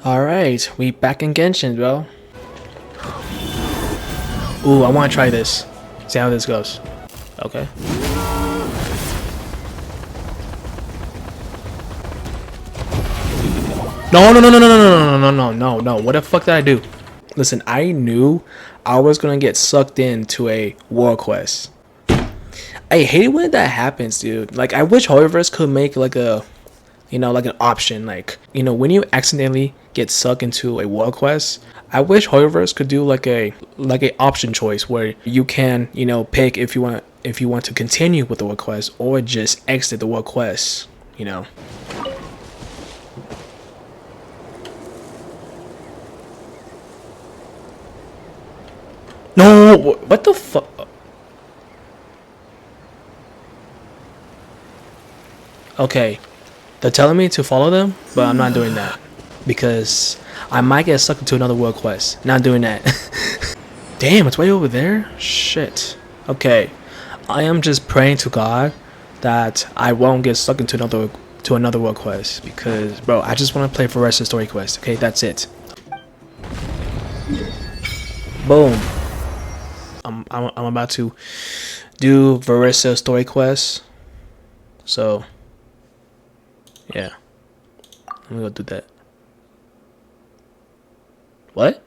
Alright, we back in Genshin, bro. Ooh, I want to try this. See how this goes. Okay. No, no, no, no, no, no, no, no, no, no, no. What the fuck did I do? Listen, I knew I was gonna get sucked into a war quest. I hate it when that happens, dude. Like, I wish Hoyoverse could make like a, like an option. Like, when you accidentally get sucked into a war quest, I wish Hoyoverse could do like a option choice where you can, pick if you want to continue with the war quest or just exit the war quest. No, what the fuck? Okay, they're telling me to follow them, but I'm not doing that because I might get sucked into another world quest. Not doing that. Damn, it's way over there. Shit. Okay, I am just praying to God that I won't get stuck into another world quest because, bro, I just want to play Varesa story quest. Okay, that's it. Boom. I'm about to do Varesa story quest. So yeah, let me go do that. What?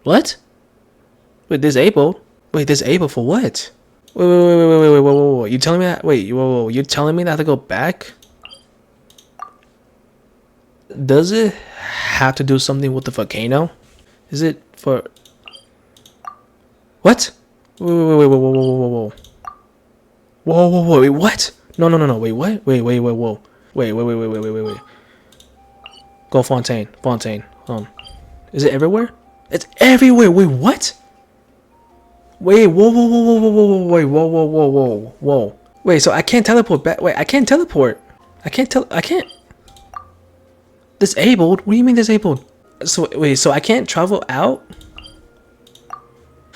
What? Wait, disabled? Wait, disabled for what? Wait. You telling me that? Wait, whoa. You telling me that I have to go back? Does it have to do something with the volcano? Is it for... What? Whoa. Wait, what? No, wait, what? Wait, whoa. Wait. Go Fontaine. Is it everywhere? It's everywhere! Wait, what? Wait, whoa. Wait, so I can't teleport back. Wait, I can't teleport. I can't. Disabled? What do you mean disabled? So, wait, so I can't travel out?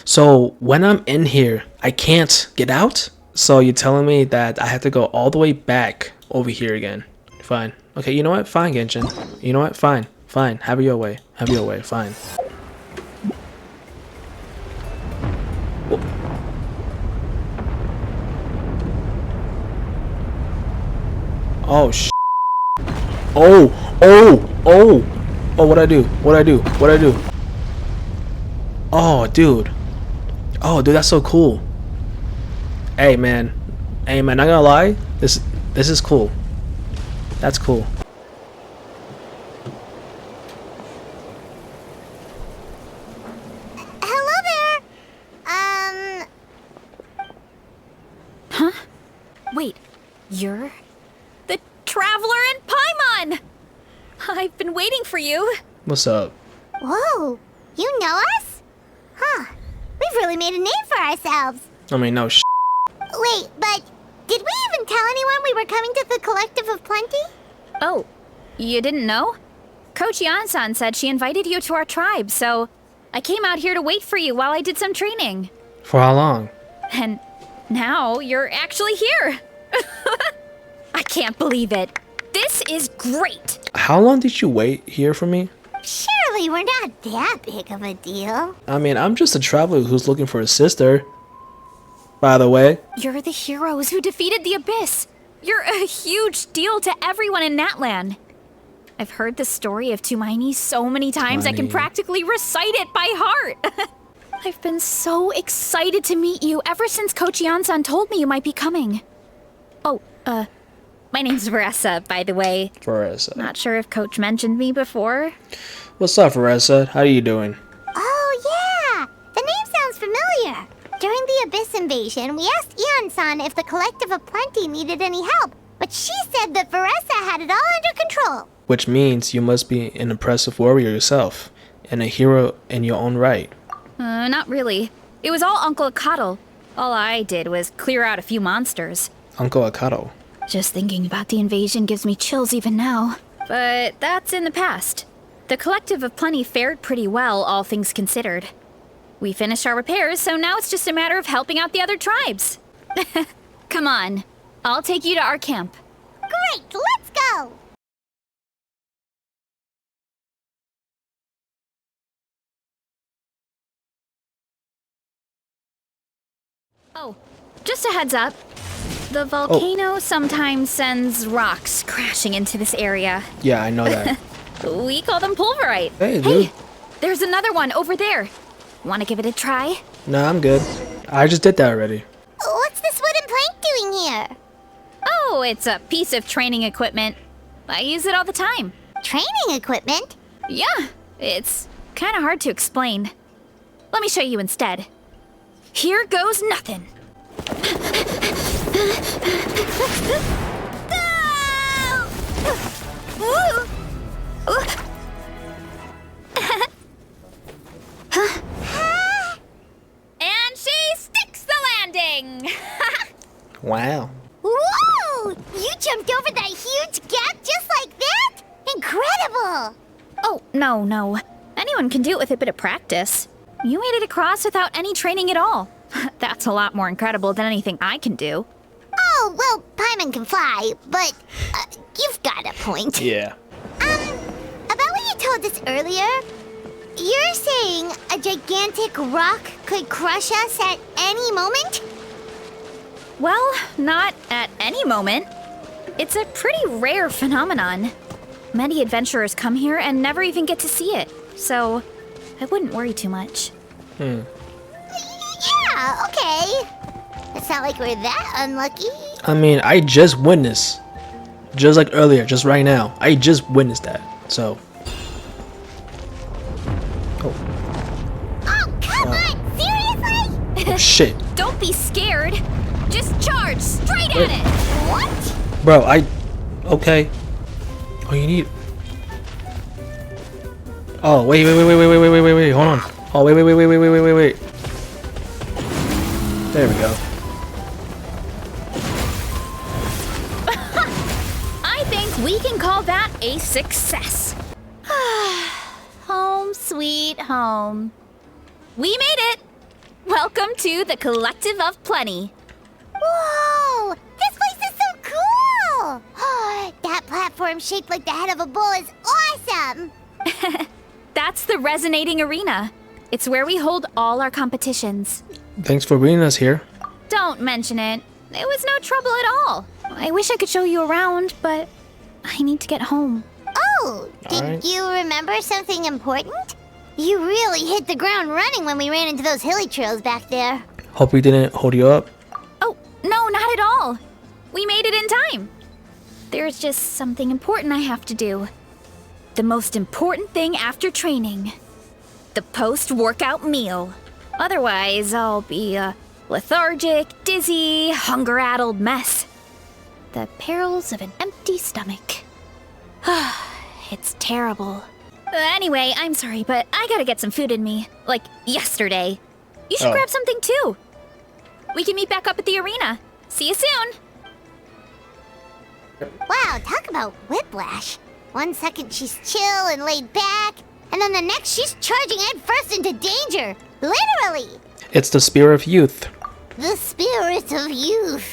So, when I'm in here, I can't get out? So, you're telling me that I have to go all the way back over here again? Fine. Okay, you know what? Fine, Genshin. You know what? Fine. Have it your way. Fine. Oh, sh. Oh, what'd I do? Oh, dude, that's so cool. Hey, man, not gonna lie, this is cool. That's cool. Hello there. Huh? Wait, you're the Traveler and Paimon! I've been waiting for you. What's up? Whoa, you know us? Huh, we've really made a name for ourselves. I mean, no sh. Wait, but did we even tell anyone we were coming to the Collective of Plenty? Oh, you didn't know? Coach Yan-san said she invited you to our tribe, so I came out here to wait for you while I did some training. For how long? And now you're actually here. I can't believe it. This is great. How long did you wait here for me? Surely we're not that big of a deal. I mean, I'm just a traveler who's looking for a sister. By the way. You're the heroes who defeated the Abyss. You're a huge deal to everyone in Natlan. I've heard the story of Tumaini so many times I can practically recite it by heart. I've been so excited to meet you ever since Coach Yan-san told me you might be coming. Oh, my name's Varesa, by the way. Varesa. Not sure if Coach mentioned me before. What's up, Varesa? How are you doing? Oh, yeah! The name sounds familiar. During the Abyss invasion, we asked Ian-san if the Collective of Plenty needed any help, but she said that Varesa had it all under control. Which means you must be an impressive warrior yourself, and a hero in your own right. Not really. It was all Uncle Akatl. All I did was clear out a few monsters. Uncle Akatl. Just thinking about the invasion gives me chills even now. But that's in the past. The Collective of Plenty fared pretty well, all things considered. We finished our repairs, so now it's just a matter of helping out the other tribes. Come on, I'll take you to our camp. Great, let's go! Oh, just a heads up. The volcano sometimes sends rocks crashing into this area. Yeah, I know that. We call them pulverite. Hey, dude. There's another one over there. Want to give it a try? Nah, I'm good. I just did that already. What's this wooden plank doing here? Oh, it's a piece of training equipment. I use it all the time. Training equipment? Yeah, it's kind of hard to explain. Let me show you instead. Here goes nothing. And she sticks the landing. Wow. Whoa! You jumped over that huge gap just like that? Incredible! Oh, no. Anyone can do it with a bit of practice. You made it across without any training at all. That's a lot more incredible than anything I can do. Oh, well, paimon can fly, but you've got a point. Yeah. About what you told us earlier, you're saying a gigantic rock could crush us at any moment? Well, not at any moment. It's a pretty rare phenomenon. Many adventurers come here and never even get to see it, so I wouldn't worry too much. Yeah, okay. It's not like we're that unlucky. I mean, I just witnessed, just like earlier, just right now. I just witnessed that. So. Oh, come on! Seriously? Oh shit. Don't be scared. Just charge straight at it. What? Bro, okay. Oh, you need. Oh, wait. Hold on. Oh, wait. There we go. I think we can call that a success. Home sweet home. We made it. Welcome to the Collective of Plenty. Whoa! This place is so cool! That platform shaped like the head of a bull is awesome! That's the Resonating Arena. It's where we hold all our competitions. Thanks for bringing us here. Don't mention it. It was no trouble at all. I wish I could show you around, but I need to get home. Oh, did Alright. you remember something important? You really hit the ground running when we ran into those hilly trails back there. Hope we didn't hold you up. Oh, no, not at all. We made it in time. There's just something important I have to do. The most important thing after training. The post-workout meal. Otherwise, I'll be a lethargic, dizzy, hunger-addled mess. The perils of an empty stomach. It's terrible. Anyway, I'm sorry, but I gotta get some food in me. Like, yesterday. You should Oh. grab something too. We can meet back up at the arena. See you soon. Wow, talk about whiplash. 1 second she's chill and laid back, and then the next she's charging headfirst into danger. Literally. It's the spirit of youth. The spirit of youth.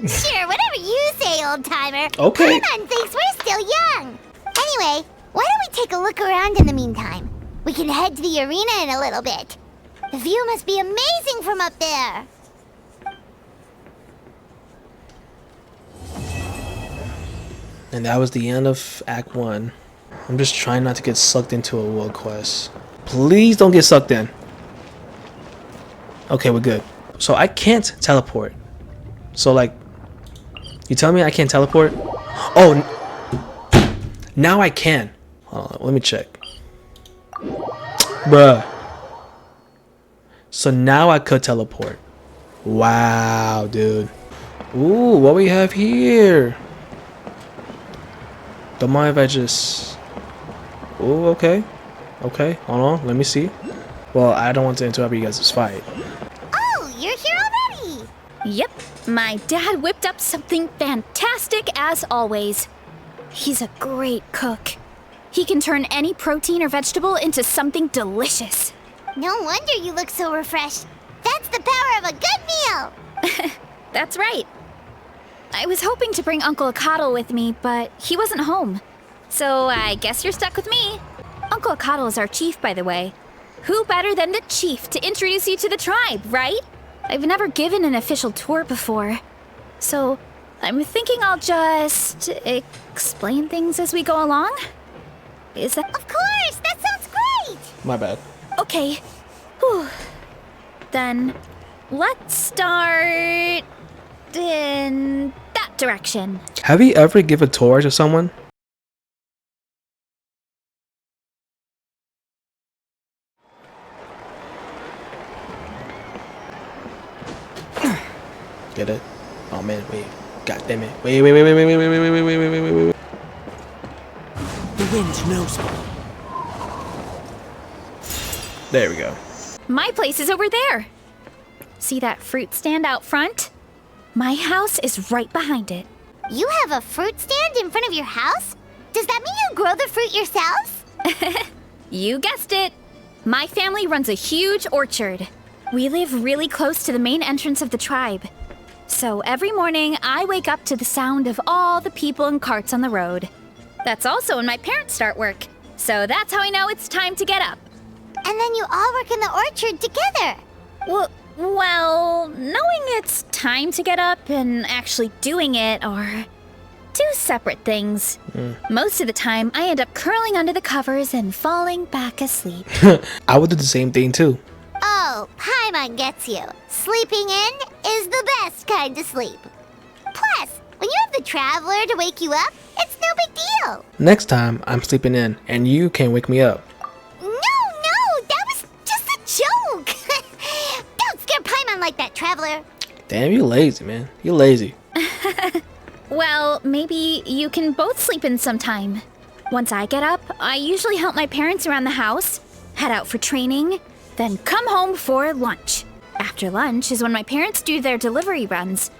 Sure, whatever you say, old-timer. Okay. Paimon thinks we're still young. Anyway, why don't we take a look around in the meantime? We can head to the arena in a little bit. The view must be amazing from up there. And that was the end of Act 1. I'm just trying not to get sucked into a world quest. Please don't get sucked in. Okay, we're good. So I can't teleport. So like, you tell me I can't teleport? Oh, now I can. Hold on, let me check. Bruh. So now I could teleport. Wow, dude. Ooh, what we have here? Don't mind if I just... Ooh, okay. Okay, hold on, let me see. Well, I don't want to interrupt you guys' fight. Oh, you're here already. Yep, my dad whipped up something fantastic as always. He's a great cook. He can turn any protein or vegetable into something delicious. No wonder you look so refreshed. That's the power of a good meal. That's right. I was hoping to bring Uncle Akatl with me, but he wasn't home. So I guess you're stuck with me. Uncle Akatl is our chief, by the way. Who better than the chief to introduce you to the tribe, right? I've never given an official tour before, so I'm thinking I'll just explain things as we go along. Is that... Of course! That sounds great! My bad. Okay. Whew. Then, let's start in that direction. Have you ever give a tour to someone? Get it? Oh man, wait. God damn it. Wait. The wind knows me. There we go. My place is over there. See that fruit stand out front? My house is right behind it. You have a fruit stand in front of your house? Does that mean you grow the fruit yourself? You guessed it. My family runs a huge orchard. We live really close to the main entrance of the tribe. So every morning, I wake up to the sound of all the people and carts on the road. That's also when my parents start work. So that's how I know it's time to get up. And then you all work in the orchard together. Well, knowing it's time to get up and actually doing it are two separate things. Most of the time, I end up curling under the covers and falling back asleep. I would do the same thing too. Oh, paimon gets you. Sleeping in is the best kind of sleep. Plus, when you have the traveler to wake you up, it's no big deal. Next time, I'm sleeping in and you can wake me up. No, that was just a joke. Don't scare paimon like that, traveler. Damn, you lazy, man. You lazy. Well, maybe you can both sleep in sometime. Once I get up, I usually help my parents around the house, head out for training, then come home for lunch. After lunch is when my parents do their delivery runs.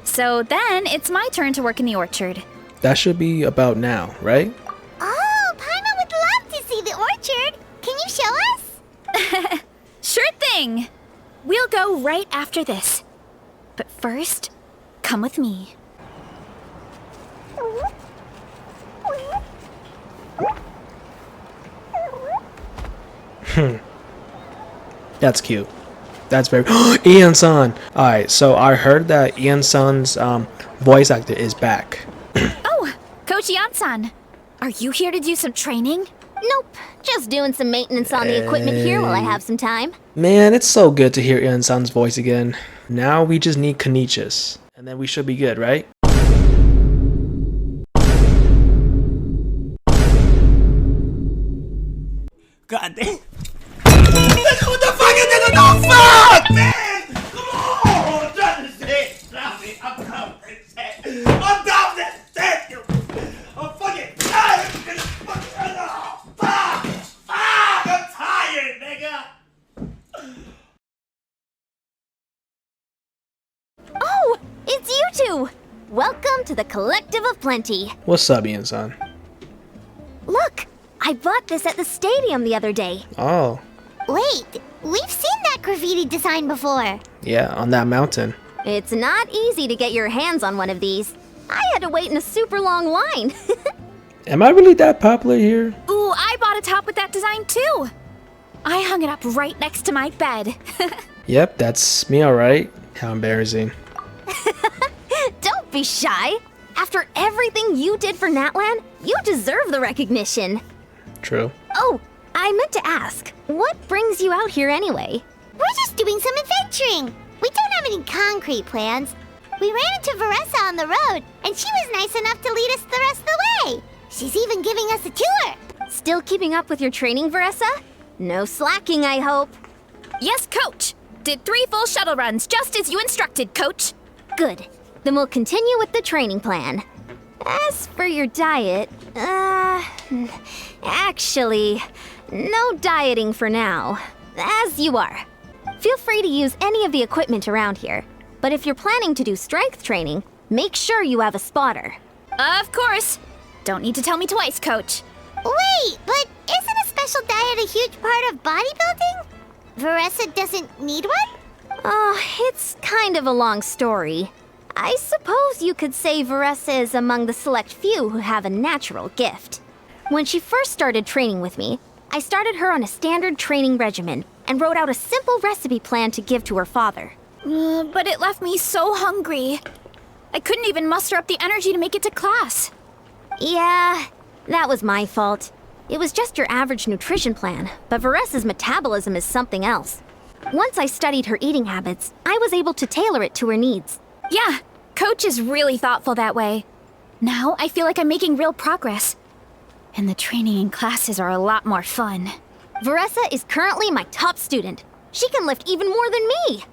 So then it's my turn to work in the orchard. That should be about now, right? Oh, paimon would love to see the orchard. Can you show us? Sure thing! We'll go right after this. But first, come with me. That's cute. That's very... Ian-san! Alright, so I heard that Ian-san's voice actor is back. Oh, Coach Yan-san. Are you here to do some training? Nope, just doing some maintenance on the equipment here while I have some time. Man, it's so good to hear Ian-san's voice again. Now we just need Kanichis. And then we should be good, right? God damn. What the fuck is this? No fuck, man! Come on! I'm trying to say it. I'm done with this shit. I'm done with this shit. I'm fucking tired of this fucking... Oh, fuck! Fuck! I'm tired, nigga! Oh, it's you two! Welcome to the Collective of Plenty. What's up, Ian-san? Look, I bought this at the stadium the other day. Oh, Wait, we've seen that graffiti design before. yeah, on that mountain. It's not easy to get your hands on one of these. I had to wait in a super long line. Am I really that popular here? Ooh, I bought a top with that design too. I hung it up right next to my bed. Yep, that's me, alright. How embarrassing. Don't be shy. After everything you did for Natlan, you deserve the recognition. True. Oh, I meant to ask, what brings you out here anyway? We're just doing some adventuring. We don't have any concrete plans. We ran into Varesa on the road, and she was nice enough to lead us the rest of the way. She's even giving us a tour. Still keeping up with your training, Varesa? No slacking, I hope. Yes, Coach. Did 3 full shuttle runs, just as you instructed, Coach. Good. Then we'll continue with the training plan. As for your diet, actually, no dieting for now. As you are. Feel free to use any of the equipment around here. But if you're planning to do strength training, make sure you have a spotter. Of course. Don't need to tell me twice, Coach. Wait, but isn't a special diet a huge part of bodybuilding? Varesa doesn't need one? Oh, it's kind of a long story. I suppose you could say Varesa is among the select few who have a natural gift. When she first started training with me, I started her on a standard training regimen and wrote out a simple recipe plan to give to her father. But it left me so hungry. I couldn't even muster up the energy to make it to class. Yeah, that was my fault. It was just your average nutrition plan, but Varesa's metabolism is something else. Once I studied her eating habits, I was able to tailor it to her needs. Yeah, Coach is really thoughtful that way. Now I feel like I'm making real progress. And the training and classes are a lot more fun. Varesa is currently my top student. She can lift even more than me.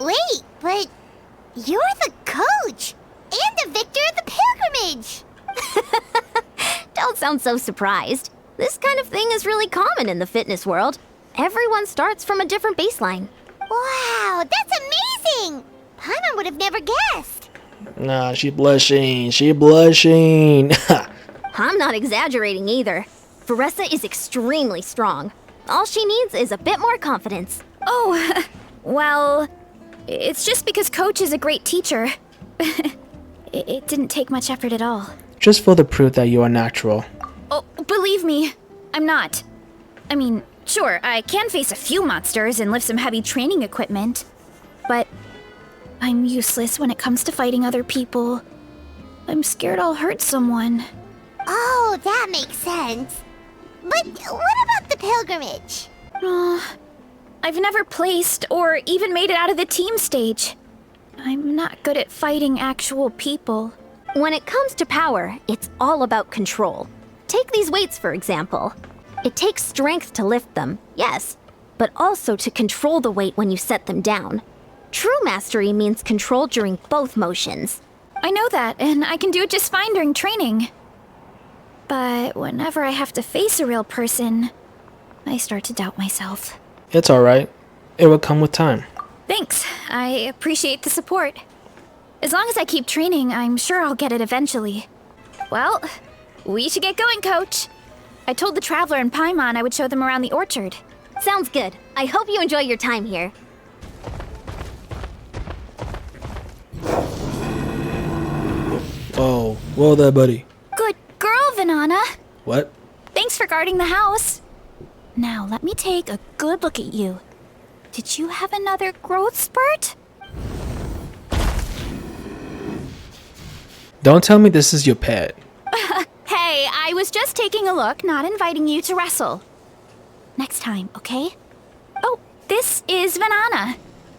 Wait, but you're the coach and the victor of the pilgrimage. Don't sound so surprised. This kind of thing is really common in the fitness world. Everyone starts from a different baseline. Wow, that's amazing! Paimon would have never guessed. Nah, she blushing. She blushing. I'm not exaggerating either. Varesa is extremely strong. All she needs is a bit more confidence. Oh, well, it's just because Coach is a great teacher. It didn't take much effort at all. Just for the proof that you are natural. Oh, believe me, I'm not. I mean, sure, I can face a few monsters and lift some heavy training equipment, but I'm useless when it comes to fighting other people. I'm scared I'll hurt someone. Oh, that makes sense. But what about the pilgrimage? I've never placed or even made it out of the team stage. I'm not good at fighting actual people. When it comes to power, it's all about control. Take these weights, for example. It takes strength to lift them, yes, but also to control the weight when you set them down. True mastery means control during both motions. I know that, and I can do it just fine during training. But whenever I have to face a real person, I start to doubt myself. It's alright. It will come with time. Thanks. I appreciate the support. As long as I keep training, I'm sure I'll get it eventually. Well, we should get going, Coach. I told the Traveler and Paimon I would show them around the orchard. Sounds good. I hope you enjoy your time here. Oh, well there, buddy. Good girl, Vanana. What? Thanks for guarding the house. Now, let me take a good look at you. Did you have another growth spurt? Don't tell me this is your pet. Hey, I was just taking a look, not inviting you to wrestle. Next time, okay? Oh, this is Vanana.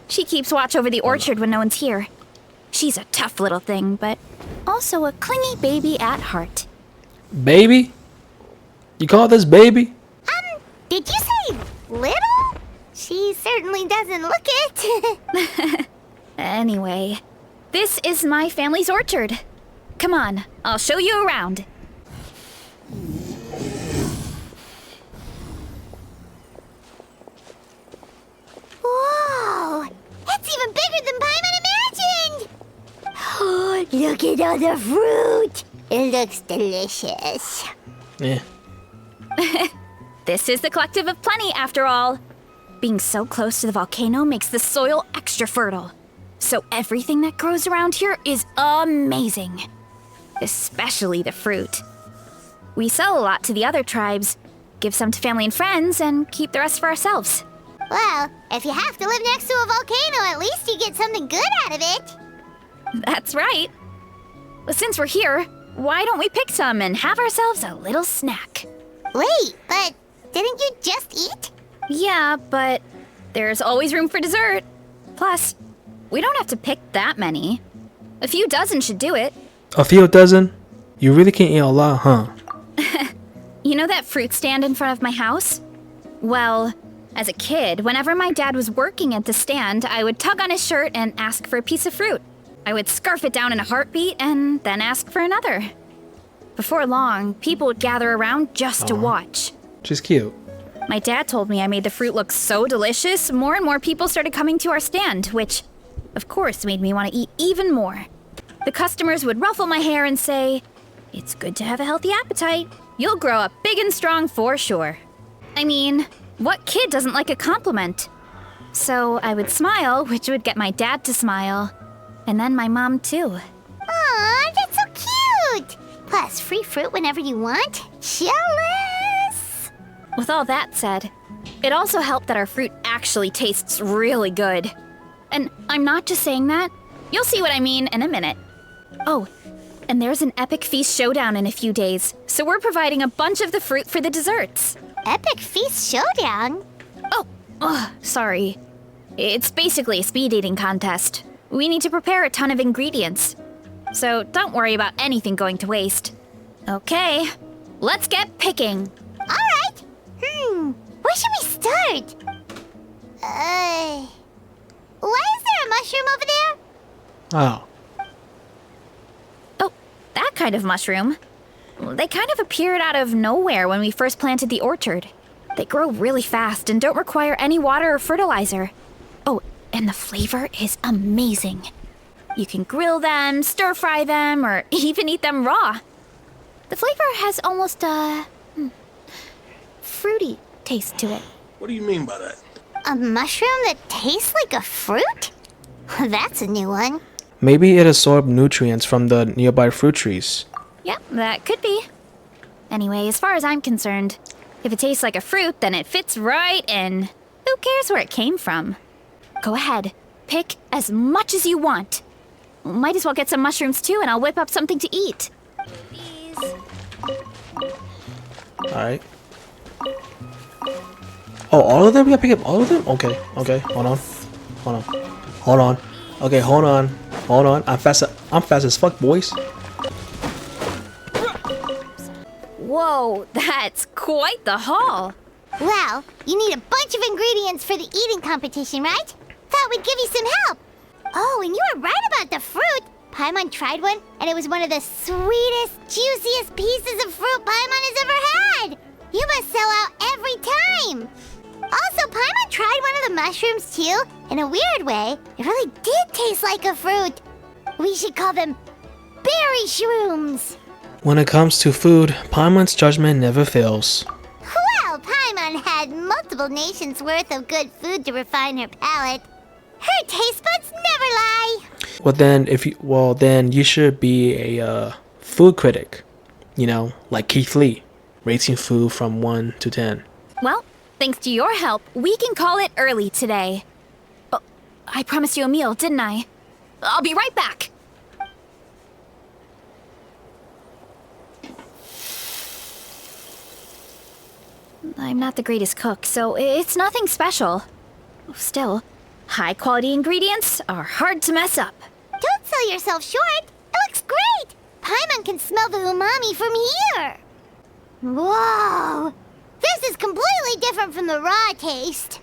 She keeps watch over the orchard when no one's here. She's a tough little thing, but also a clingy baby at heart. Baby? You call this baby? Did you say little? She certainly doesn't look it. Anyway, this is my family's orchard. Come on, I'll show you around. Whoa! That's even bigger than Paimon imagined! Oh, look at all the fruit! It looks delicious. Yeah. This is the Collective of Plenty, after all. Being so close to the volcano makes the soil extra fertile. So everything that grows around here is amazing. Especially the fruit. We sell a lot to the other tribes, give some to family and friends, and keep the rest for ourselves. Well, if you have to live next to a volcano, at least you get something good out of it. That's right. Well, since we're here, why don't we pick some and have ourselves a little snack? Wait, but didn't you just eat? Yeah, but there's always room for dessert. Plus, we don't have to pick that many. A few dozen should do it. A few dozen? You really can't eat a lot, huh? You know that fruit stand in front of my house? Well, as a kid, whenever my dad was working at the stand, I would tug on his shirt and ask for a piece of fruit. I would scarf it down in a heartbeat and then ask for another. Before long, people would gather around just to watch. She's cute. My dad told me I made the fruit look so delicious, more and more people started coming to our stand, which, of course, made me want to eat even more. The customers would ruffle my hair and say, "It's good to have a healthy appetite. You'll grow up big and strong for sure." I mean, what kid doesn't like a compliment? So I would smile, which would get my dad to smile. And then my mom, too. Aw, that's so cute! Plus, free fruit whenever you want. Jealous! With all that said, it also helped that our fruit actually tastes really good. and I'm not just saying that. You'll see what I mean in a minute. Oh, and there's an epic feast showdown in a few days, so we're providing a bunch of the fruit for the desserts. Epic Feast Showdown? Oh, sorry. It's basically a speed eating contest. We need to prepare a ton of ingredients. So don't worry about anything going to waste. Okay, let's get picking. Alright. Where should we start? Why is there a mushroom over there? Oh. Oh, that kind of mushroom. They kind of appeared out of nowhere when we first planted the orchard. They grow really fast and don't require any water or fertilizer. Oh, and the flavor is amazing. You can grill them, stir-fry them, or even eat them raw. The flavor has almost a fruity taste to it. What do you mean by that? A mushroom that tastes like a fruit? That's a new one. Maybe it absorbed nutrients from the nearby fruit trees. Yep, that could be. Anyway, as far as I'm concerned, if it tastes like a fruit, then it fits right in. Who cares where it came from? Go ahead, pick as much as you want. Might as well get some mushrooms too, and I'll whip up something to eat. Alright. Oh, all of them? We gotta pick up all of them? Okay, hold on. Okay, hold on. I'm fast as fuck, boys. Whoa, that's quite the haul. Well, you need a bunch of ingredients for the eating competition, right? Thought we'd give you some help. Oh, and you were right about the fruit. Paimon tried one, and it was one of the sweetest, juiciest pieces of fruit Paimon has ever had. You must sell out every time. Also, Paimon tried one of the mushrooms too. In a weird way, it really did taste like a fruit. We should call them berry shrooms. When it comes to food, Paimon's judgment never fails. Well, Paimon had multiple nations' worth of good food to refine her palate. Her taste buds never lie. Then you should be a food critic. You know, like Keith Lee, rating food from 1 to 10. Well, thanks to your help, we can call it early today. Oh, I promised you a meal, didn't I? I'll be right back. I'm not the greatest cook, so it's nothing special. Still, high-quality ingredients are hard to mess up. Don't sell yourself short. It looks great. Paimon can smell the umami from here. Whoa! This is completely different from the raw taste.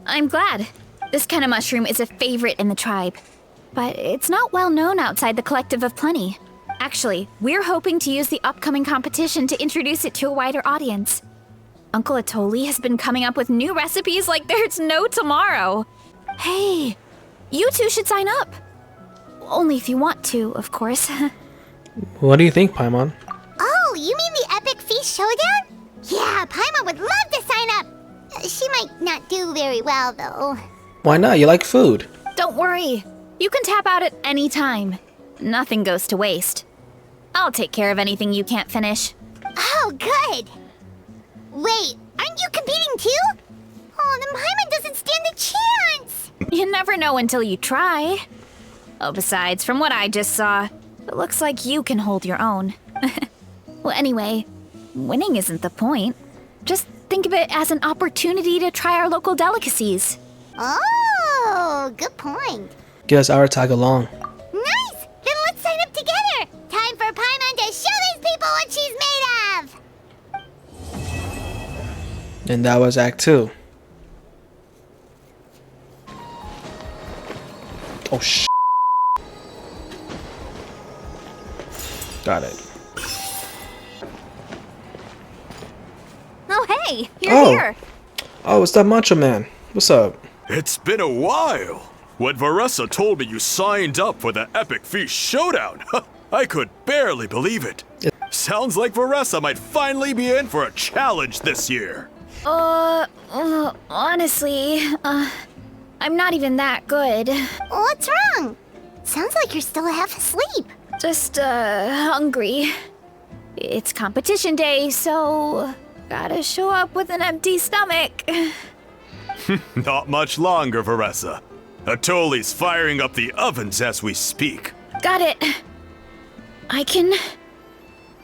I'm glad. This kind of mushroom is a favorite in the tribe. But it's not well known outside the Collective of Plenty. Actually, we're hoping to use the upcoming competition to introduce it to a wider audience. Uncle Atoli has been coming up with new recipes like there's no tomorrow. Hey, you two should sign up. Only if you want to, of course. What do you think, Paimon? Oh, you mean the Epic Feast Showdown? Yeah, Paimon would love to sign up. She might not do very well, though. Why not? You like food. Don't worry. You can tap out at any time. Nothing goes to waste. I'll take care of anything you can't finish. Oh, good. Wait, aren't you competing too? Oh, then Paimon doesn't stand a chance. You never know until you try. Oh, besides, from what I just saw, it looks like you can hold your own. Well, anyway, winning isn't the point. Just think of it as an opportunity to try our local delicacies. Oh, good point. Guess I'll tag along. Nice! Then let's sign up together. Time for Paimon to show these people what she's made of. And that was Act 2. Oh, sh**. Got it. Oh, hey, you're here. Oh, it's that Macho Man. What's up? It's been a while. When Varesa told me you signed up for the Epic Feast Showdown, I could barely believe it. Sounds like Varesa might finally be in for a challenge this year. Honestly, I'm not even that good. What's wrong? Sounds like you're still half asleep. Just, hungry. It's competition day, so gotta show up with an empty stomach. Not much longer, Varesa. Atoli's firing up the ovens as we speak. Got it. I can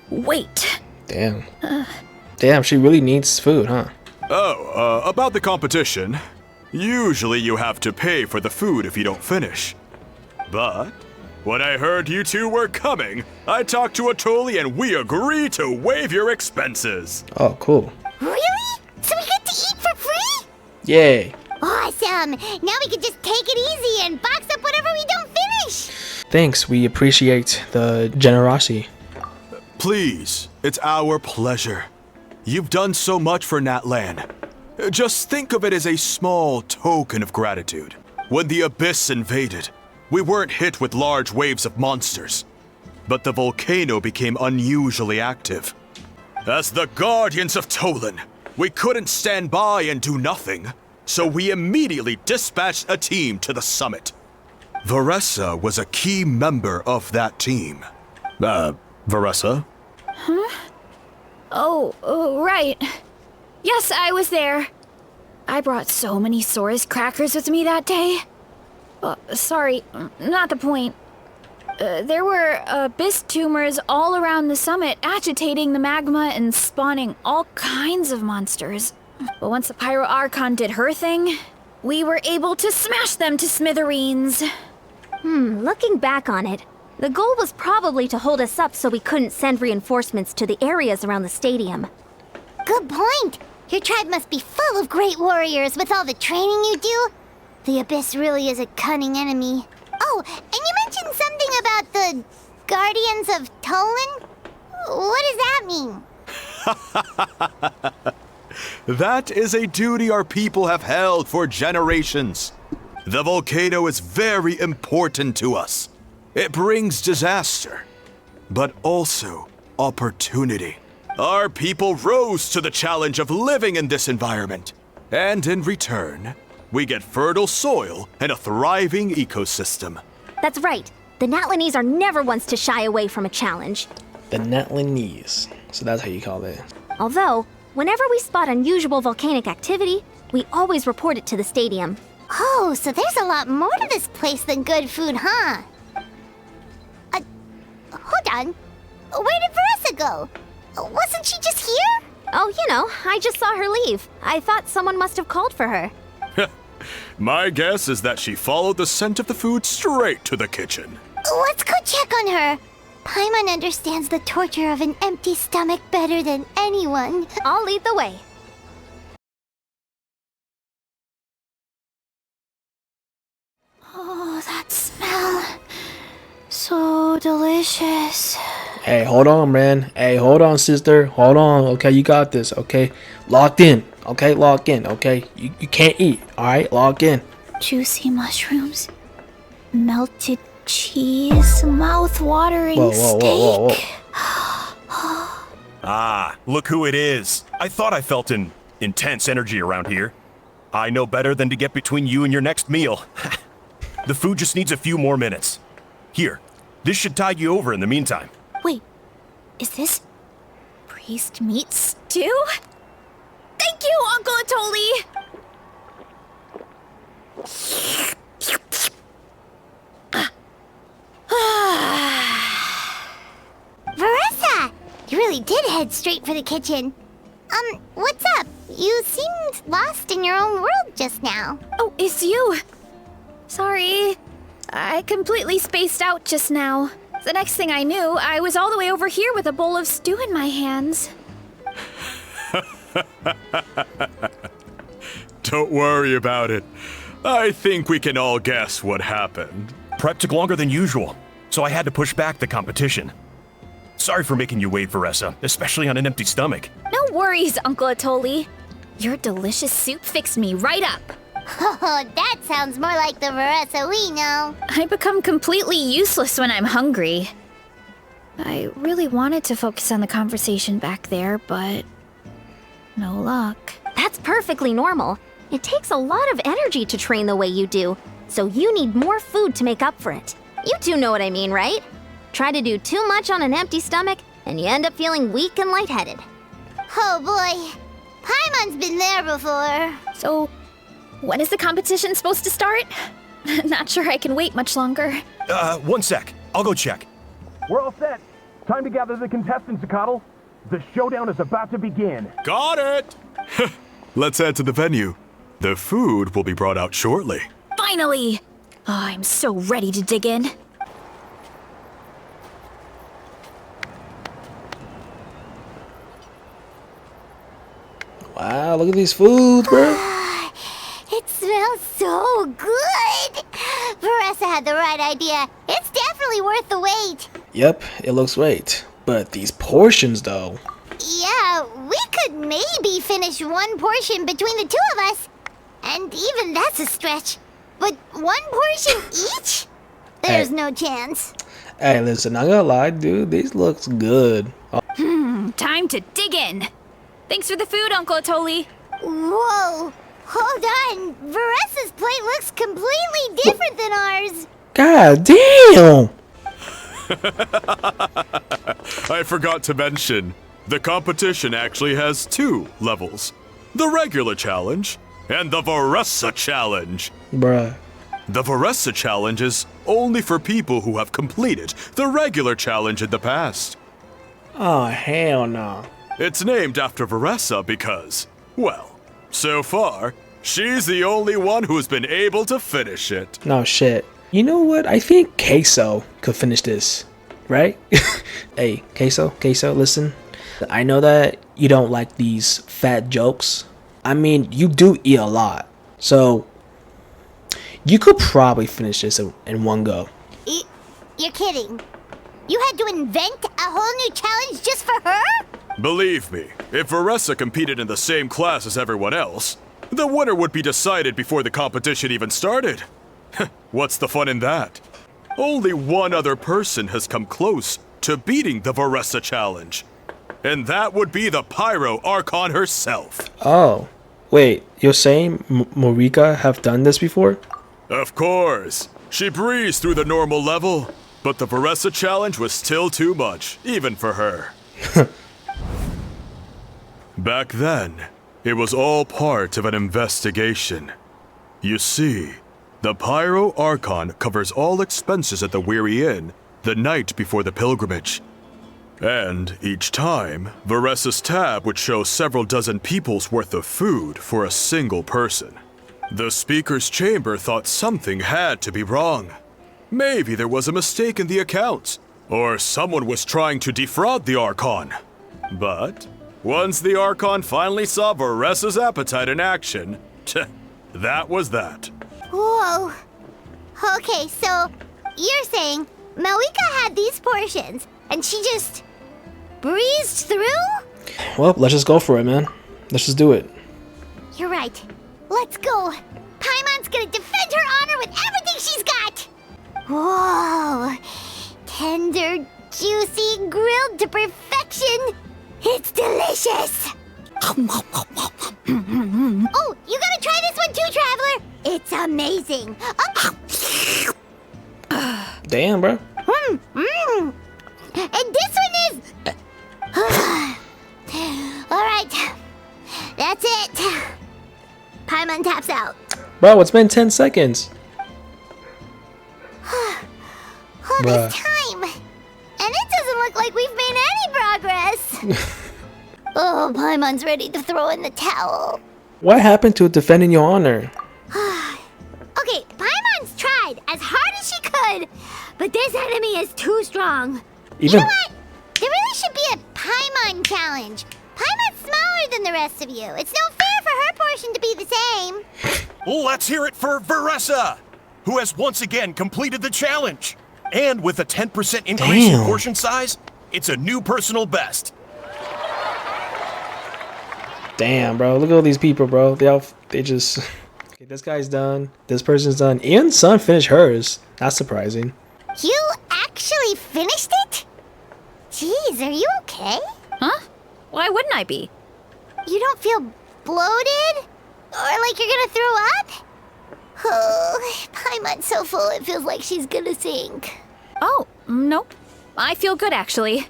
wait. Damn. Damn, she really needs food, huh? Oh, about the competition. Usually you have to pay for the food if you don't finish. But when I heard you two were coming, I talked to Atoli and we agreed to waive your expenses. Oh, cool. Really? So we get to eat for free? Yay. Awesome! Now we can just take it easy and box up whatever we don't finish! Thanks, we appreciate the generosity. Please, it's our pleasure. You've done so much for Natlan. Just think of it as a small token of gratitude. When the Abyss invaded, we weren't hit with large waves of monsters, but the volcano became unusually active. As the Guardians of Tolan, we couldn't stand by and do nothing, so we immediately dispatched a team to the summit. Varesa was a key member of that team. Varesa? Oh, right. Yes, I was there. I brought so many Saurus crackers with me that day. Sorry, not the point. There were abyss tumors all around the summit, agitating the magma and spawning all kinds of monsters. But once the Pyro Archon did her thing, we were able to smash them to smithereens. Looking back on it, the goal was probably to hold us up so we couldn't send reinforcements to the areas around the stadium. Good point! Your tribe must be full of great warriors with all the training you do. The Abyss really is a cunning enemy. Oh, and you mentioned something about the Guardians of Tolan? What does that mean? That is a duty our people have held for generations. The volcano is very important to us. It brings disaster, but also opportunity. Our people rose to the challenge of living in this environment, and in return, we get fertile soil and a thriving ecosystem. That's right. The Natlanese are never ones to shy away from a challenge. The Natlanese. So that's how you call it. Although, whenever we spot unusual volcanic activity, we always report it to the stadium. Oh, so there's a lot more to this place than good food, huh? Hold on. Where did Varesa go? Wasn't she just here? Oh, I just saw her leave. I thought someone must have called for her. My guess is that she followed the scent of the food straight to the kitchen. Let's go check on her. Paimon understands the torture of an empty stomach better than anyone. I'll lead the way. Oh, that smell. So delicious. Hey, hold on, man. Hey, hold on, sister. Hold on. Okay, you got this. Okay, locked in. Okay, lock in. Okay, you can't eat. All right, lock in. Juicy mushrooms, melted cheese, mouth-watering steak. Ah, look who it is. I thought I felt an intense energy around here. I know better than to get between you and your next meal. The food just needs a few more minutes. Here, this should tide you over in the meantime. Wait, is this priest meat Stew? Thank you, Uncle Atoli! Varesa! You really did head straight for the kitchen. What's up? You seemed lost in your own world just now. Oh, it's you. Sorry. I completely spaced out just now. The next thing I knew, I was all the way over here with a bowl of stew in my hands. Don't worry about it. I think we can all guess what happened. Prep took longer than usual, so I had to push back the competition. Sorry for making you wait, Varesa, especially on an empty stomach. No worries, Uncle Atoli. Your delicious soup fixed me right up. Oh, that sounds more like the Varesa we know. I become completely useless when I'm hungry. I really wanted to focus on the conversation back there, but no luck. That's perfectly normal. It takes a lot of energy to train the way you do, so you need more food to make up for it. You two know what I mean, right? Try to do too much on an empty stomach, and you end up feeling weak and lightheaded. Oh boy, Paimon's been there before. So, when is the competition supposed to start? Not sure I can wait much longer. 1 sec. I'll go check. We're all set. Time to gather the contestants, Zakatl. The showdown is about to begin. Got it! Let's head to the venue. The food will be brought out shortly. Finally! Oh, I'm so ready to dig in. Wow, look at these foods, bro. It smells so good. Varesa had the right idea. It's definitely worth the wait. Yep, it looks great. But these portions, though. Yeah, we could maybe finish one portion between the two of us. And even that's a stretch. But one portion each? There's Hey. no chance. Hey, listen, not gonna lie, dude. These looks good. Oh, Time to dig in. Thanks for the food, Uncle Atoli. Whoa, hold on. Varesa's plate looks completely different than ours. God damn! I forgot to mention, the competition actually has 2 levels. The regular challenge and the Varesa challenge. Bruh. The Varesa challenge is only for people who have completed the regular challenge in the past. Oh, hell no. It's named after Varesa because, well, so far, she's the only one who's been able to finish it. No shit. You know what? I think Queso could finish this, right? Hey, Queso, listen. I know that you don't like these fat jokes. I mean, you do eat a lot. So, you could probably finish this in one go. You're kidding. You had to invent a whole new challenge just for her? Believe me, if Varesa competed in the same class as everyone else, the winner would be decided before the competition even started. What's the fun in that? Only one other person has come close to beating the Varesa challenge. And that would be the Pyro Archon herself. Oh, wait. You're saying Morika have done this before? Of course. She breezed through the normal level, but the Varesa challenge was still too much, even for her. Back then, it was all part of an investigation. You see, the Pyro Archon covers all expenses at the Weary Inn the night before the pilgrimage. And each time, Varesa's tab would show several dozen people's worth of food for a single person. The speaker's chamber thought something had to be wrong. Maybe there was a mistake in the accounts, or someone was trying to defraud the Archon. But once the Archon finally saw Varesa's appetite in action, that was that. Whoa. Okay, so you're saying Malika had these portions and she just breezed through? Well, let's just go for it, man. Let's just do it. You're right. Let's go. Paimon's gonna defend her honor with everything she's got. Whoa. Tender, juicy, grilled to perfection. It's delicious. Oh, you gotta try this one too, Traveler. It's amazing. Damn, bro. And this one is... All right. That's it. Paimon taps out. Bro, it's been 10 seconds. All Bruh. this time. And it doesn't look like we've made any progress. Oh, Paimon's ready to throw in the towel. What happened to defending your honor? Okay, Paimon's tried as hard as she could, but this enemy is too strong. You Even know what? There really should be a Paimon challenge. Paimon's smaller than the rest of you. It's no fair for her portion to be the same. Let's hear it for Varesa, who has once again completed the challenge. And with a 10% increase Damn. in portion size, it's a new personal best. damn, bro. Look at all these people, bro. They just. Okay, this guy's done. This person's done. Ian's son finished hers. That's surprising. You actually finished it? Jeez, are you okay? Huh? Why wouldn't I be? You don't feel bloated? Or like you're gonna throw up? Oh, Paimon's so full it feels like she's gonna sink. Oh, nope. I feel good, actually.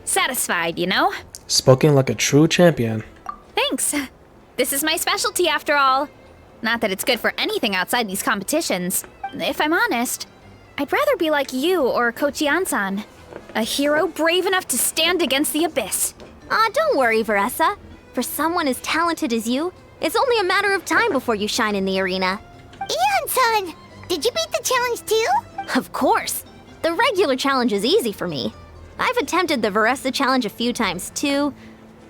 Satisfied, you know? Spoken like a true champion. Thanks. This is my specialty, after all. Not that it's good for anything outside these competitions. If I'm honest, I'd rather be like you or Kochian-san. A hero brave enough to stand against the abyss. Aw, don't worry, Varesa. For someone as talented as you, it's only a matter of time before you shine in the arena. Ian-san, did you beat the challenge too? Of course. The regular challenge is easy for me. I've attempted the Varesa challenge a few times too,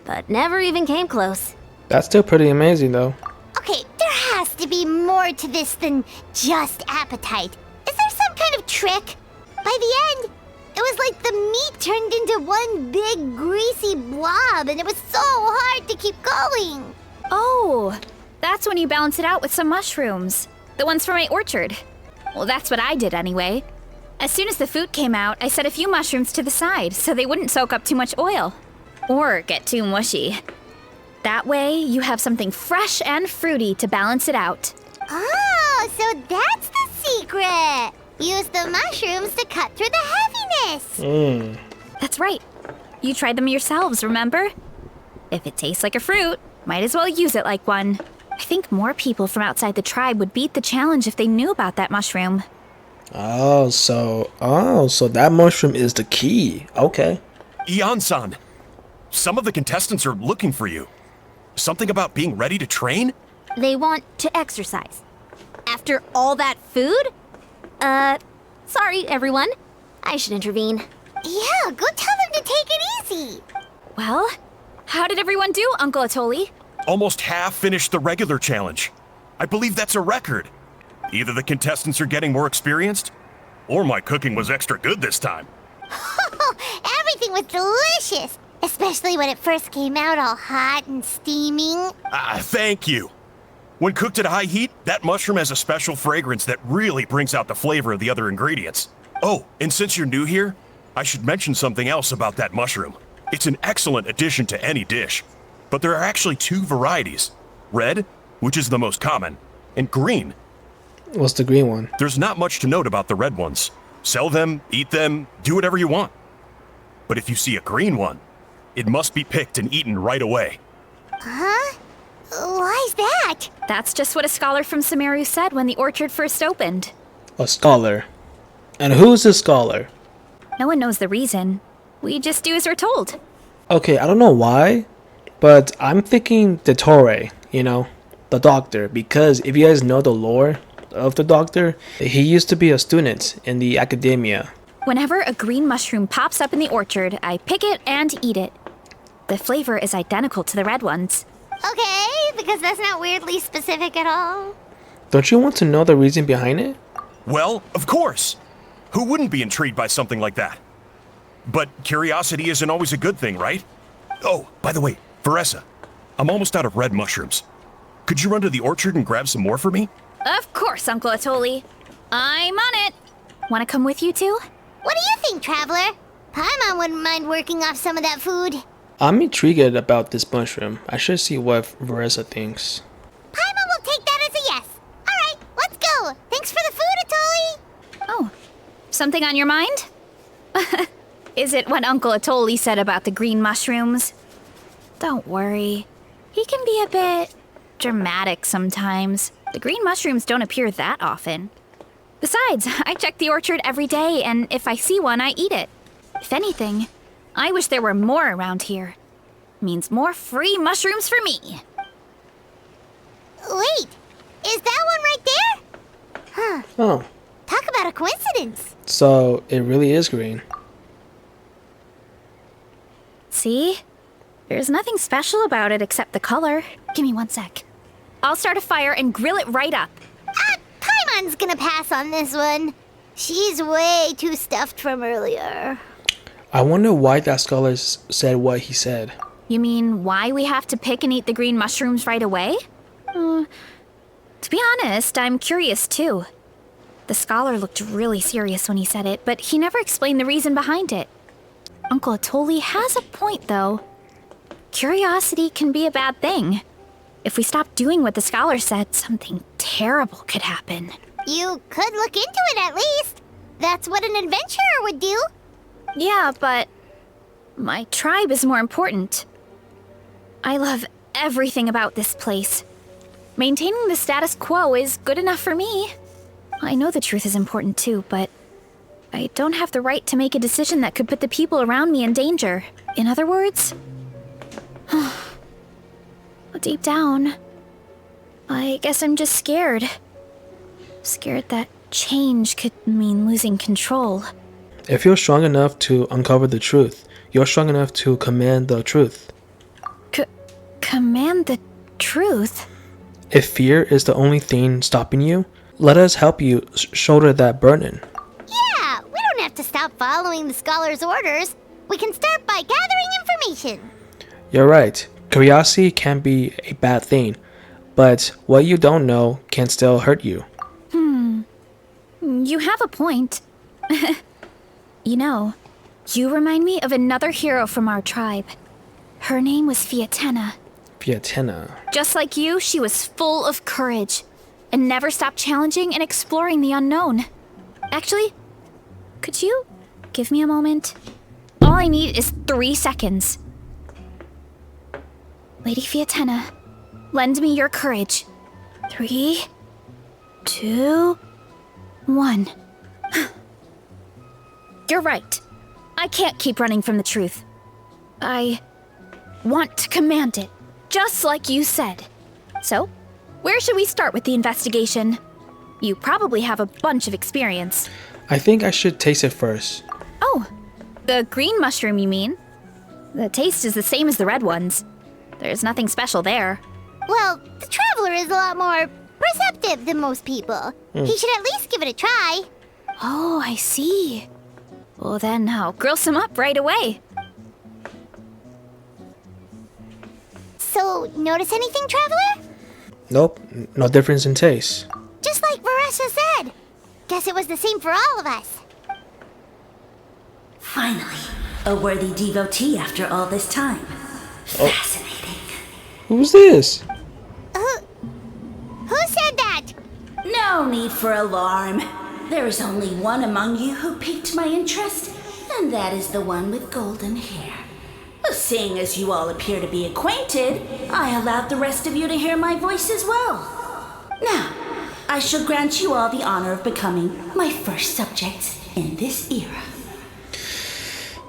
but never even came close. That's still pretty amazing, though. Okay, there has to be more to this than just appetite. Is there some kind of trick? By the end, it was like the meat turned into one big greasy blob, and it was so hard to keep going. Oh, that's when you balance it out with some mushrooms. The ones from my orchard. Well, that's what I did anyway. As soon as the food came out, I set a few mushrooms to the side so they wouldn't soak up too much oil. Or get too mushy. That way, you have something fresh and fruity to balance it out. Oh, so that's the secret. Use the mushrooms to cut through the heaviness. That's right. You tried them yourselves, remember? If it tastes like a fruit, might as well use it like one. I think more people from outside the tribe would beat the challenge if they knew about that mushroom. Oh, so that mushroom is the key. Okay. Ian-san, some of the contestants are looking for you. Something about being ready to train? They want to exercise. After all that food? Sorry, everyone. I should intervene. Yeah, go tell them to take it easy. Well, how did everyone do, Uncle Atoli? Almost half finished the regular challenge. I believe that's a record. Either the contestants are getting more experienced, or my cooking was extra good this time. Everything was delicious, especially when it first came out all hot and steaming. Thank you. When cooked at high heat, that mushroom has a special fragrance that really brings out the flavor of the other ingredients. Oh, and since you're new here, I should mention something else about that mushroom. It's an excellent addition to any dish. But there are actually two varieties. Red, which is the most common, and green. What's the green one? There's not much to note about the red ones. Sell them, eat them, do whatever you want. But if you see a green one, it must be picked and eaten right away. Huh? Why's that? That's just what a scholar from Sumeru said when the orchard first opened. A scholar. And who's the scholar? No one knows the reason. We just do as we're told. Okay, I don't know why, but I'm thinking the Torre, the doctor, because if you guys know the lore of the doctor, he used to be a student in the academia. Whenever a green mushroom pops up in the orchard, I pick it and eat it. The flavor is identical to the red ones. Okay, because that's not weirdly specific at all. Don't you want to know the reason behind it? Well, of course. Who wouldn't be intrigued by something like that? But curiosity isn't always a good thing, right? Oh, by the way, Varesa, I'm almost out of red mushrooms. Could you run to the orchard and grab some more for me? Of course, Uncle Atoli. I'm on it. Want to come with you too? What do you think, Traveler? Paimon wouldn't mind working off some of that food. I'm intrigued about this mushroom. I should see what Varesa thinks. Paimon will take that as a yes. Alright, let's go. Thanks for the food, Atoli. Oh, something on your mind? Is it what Uncle Atoli said about the green mushrooms? Don't worry. He can be a bit dramatic sometimes. The green mushrooms don't appear that often. Besides, I check the orchard every day, and if I see one, I eat it. If anything, I wish there were more around here. Means more free mushrooms for me. Wait, is that one right there? Huh, Oh, talk about a coincidence. so it really is green. See? There's nothing special about it except the color. Give me 1 sec. I'll start a fire and grill it right up. Paimon's gonna pass on this one. She's way too stuffed from earlier. I wonder why that scholar said what he said. You mean why we have to pick and eat the green mushrooms right away? To be honest, I'm curious too. The scholar looked really serious when he said it, but he never explained the reason behind it. Uncle Atoli has a point, though. Curiosity can be a bad thing. If we stop doing what the scholar said, something terrible could happen. You could look into it at least. That's what an adventurer would do. Yeah, but my tribe is more important. I love everything about this place. Maintaining the status quo is good enough for me. I know the truth is important too, but I don't have the right to make a decision that could put the people around me in danger. In other words, deep down, I guess I'm just scared. Scared that change could mean losing control. If you're strong enough to uncover the truth, you're strong enough to command the truth. Command the truth? If fear is the only thing stopping you, let us help you shoulder that burden. Yeah, we don't have to stop following the scholar's orders. We can start by gathering information. You're right. Curiosity can be a bad thing, but what you don't know can still hurt you. You have a point. You know, you remind me of another hero from our tribe. Her name was Fiatena. Fiatena. Just like you, she was full of courage and never stopped challenging and exploring the unknown. Actually, could you give me a moment? All I need is 3 seconds. Lady Fiatena, lend me your courage. 3, 2, 1. You're right. I can't keep running from the truth. I want to command it, just like you said. So, where should we start with the investigation? You probably have a bunch of experience. I think I should taste it first. Oh, the green mushroom, you mean? The taste is the same as the red ones. There's nothing special there. Well, the traveler is a lot more perceptive than most people. He should at least give it a try. Oh, I see. Well, then I'll grill some up right away. So, notice anything, traveler? Nope, no difference in taste. Just like Varesa said. Guess it was the same for all of us. Finally, a worthy devotee after all this time. Fascinating. Who's this? Who said that? No need for alarm. There is only one among you who piqued my interest, and that is the one with golden hair. Seeing as you all appear to be acquainted, I allowed the rest of you to hear my voice as well. Now, I shall grant you all the honor of becoming my first subjects in this era.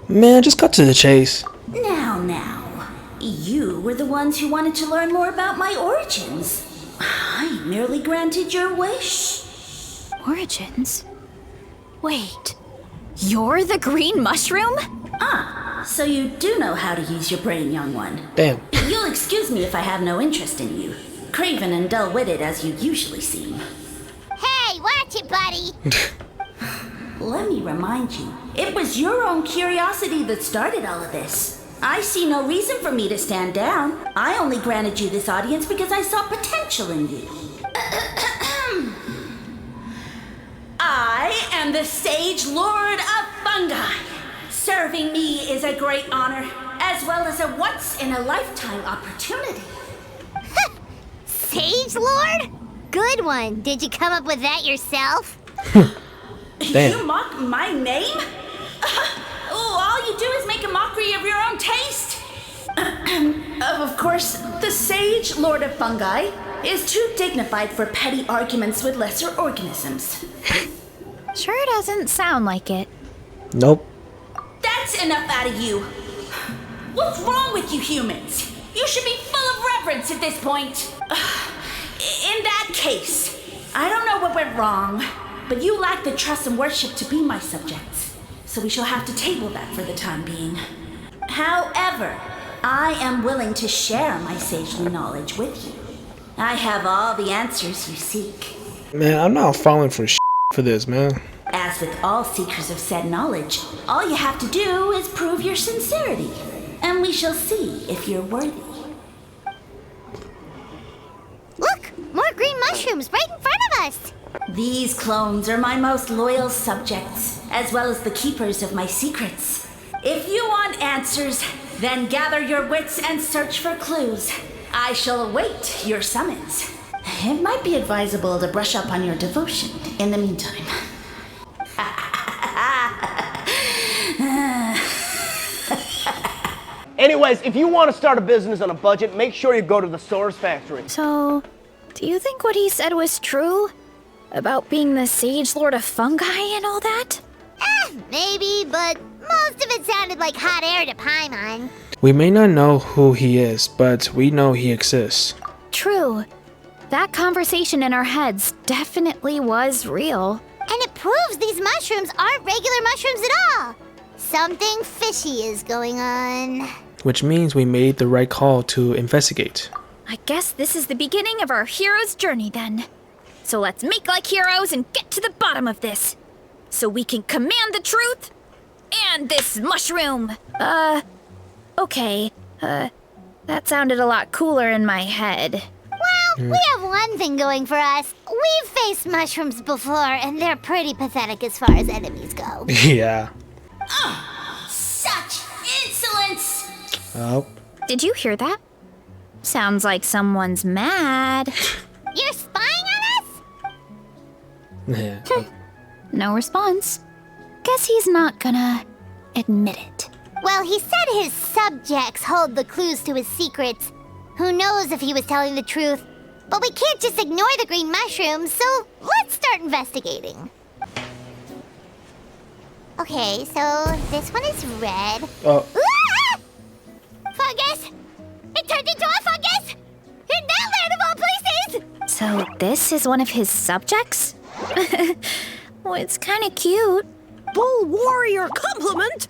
Man, just cut to the chase. Now, you were the ones who wanted to learn more about my origins. I merely granted your wish. Origins? Wait, you're the green mushroom? So you do know how to use your brain, young one. Damn. You'll excuse me if I have no interest in you, craven and dull-witted as you usually seem. Hey, watch it, buddy. Let me remind you, it was your own curiosity that started all of this. I see no reason for me to stand down. I only granted you this audience because I saw potential in you. I am the Sage Lord of Fungi. Serving me is a great honor, as well as a once-in-a-lifetime opportunity. Sage Lord? Good one. Did you come up with that yourself? Damn. You mock my name? All you do is make a mockery of your own taste. Of course, the Sage Lord of Fungi is too dignified for petty arguments with lesser organisms. Sure doesn't sound like it. Nope. That's enough out of you. What's wrong with you humans? You should be full of reverence at this point. In that case, I don't know what went wrong, but you lack the trust and worship to be my subjects. So we shall have to table that for the time being. However, I am willing to share my sagely knowledge with you. I have all the answers you seek. Man, I'm not falling for for this, man. As with all seekers of said knowledge, all you have to do is prove your sincerity, and we shall see if you're worthy. Look, more green mushrooms right in front of us. These clones are my most loyal subjects, as well as the keepers of my secrets. If you want answers, then gather your wits and search for clues. I shall await your summons. It might be advisable to brush up on your devotion in the meantime. Anyways, if you want to start a business on a budget, make sure you go to the Source Factory. So, do you think what he said was true? About being the Sage Lord of Fungi and all that? Maybe, but most of it sounded like hot air to Paimon. We may not know who he is, but we know he exists. True. That conversation in our heads definitely was real. And it proves these mushrooms aren't regular mushrooms at all. Something fishy is going on. Which means we made the right call to investigate. I guess this is the beginning of our hero's journey then. So let's make like heroes and get to the bottom of this. So we can command the truth and this mushroom. Okay. That sounded a lot cooler in my head. Well, we have one thing going for us. We've faced mushrooms before, and they're pretty pathetic as far as enemies go. Yeah. Such insolence! Oh. Did you hear that? Sounds like someone's mad. You're spying on us? Yeah. No response. Guess he's not gonna admit it. Well, he said his subjects hold the clues to his secrets. Who knows if he was telling the truth? But we can't just ignore the green mushrooms, so let's start investigating. Okay, so this one is red. Oh. Ah! Fungus! It turned into a fungus! In that land of all places! So this is one of his subjects? Well, it's kind of cute. Bull warrior compliment?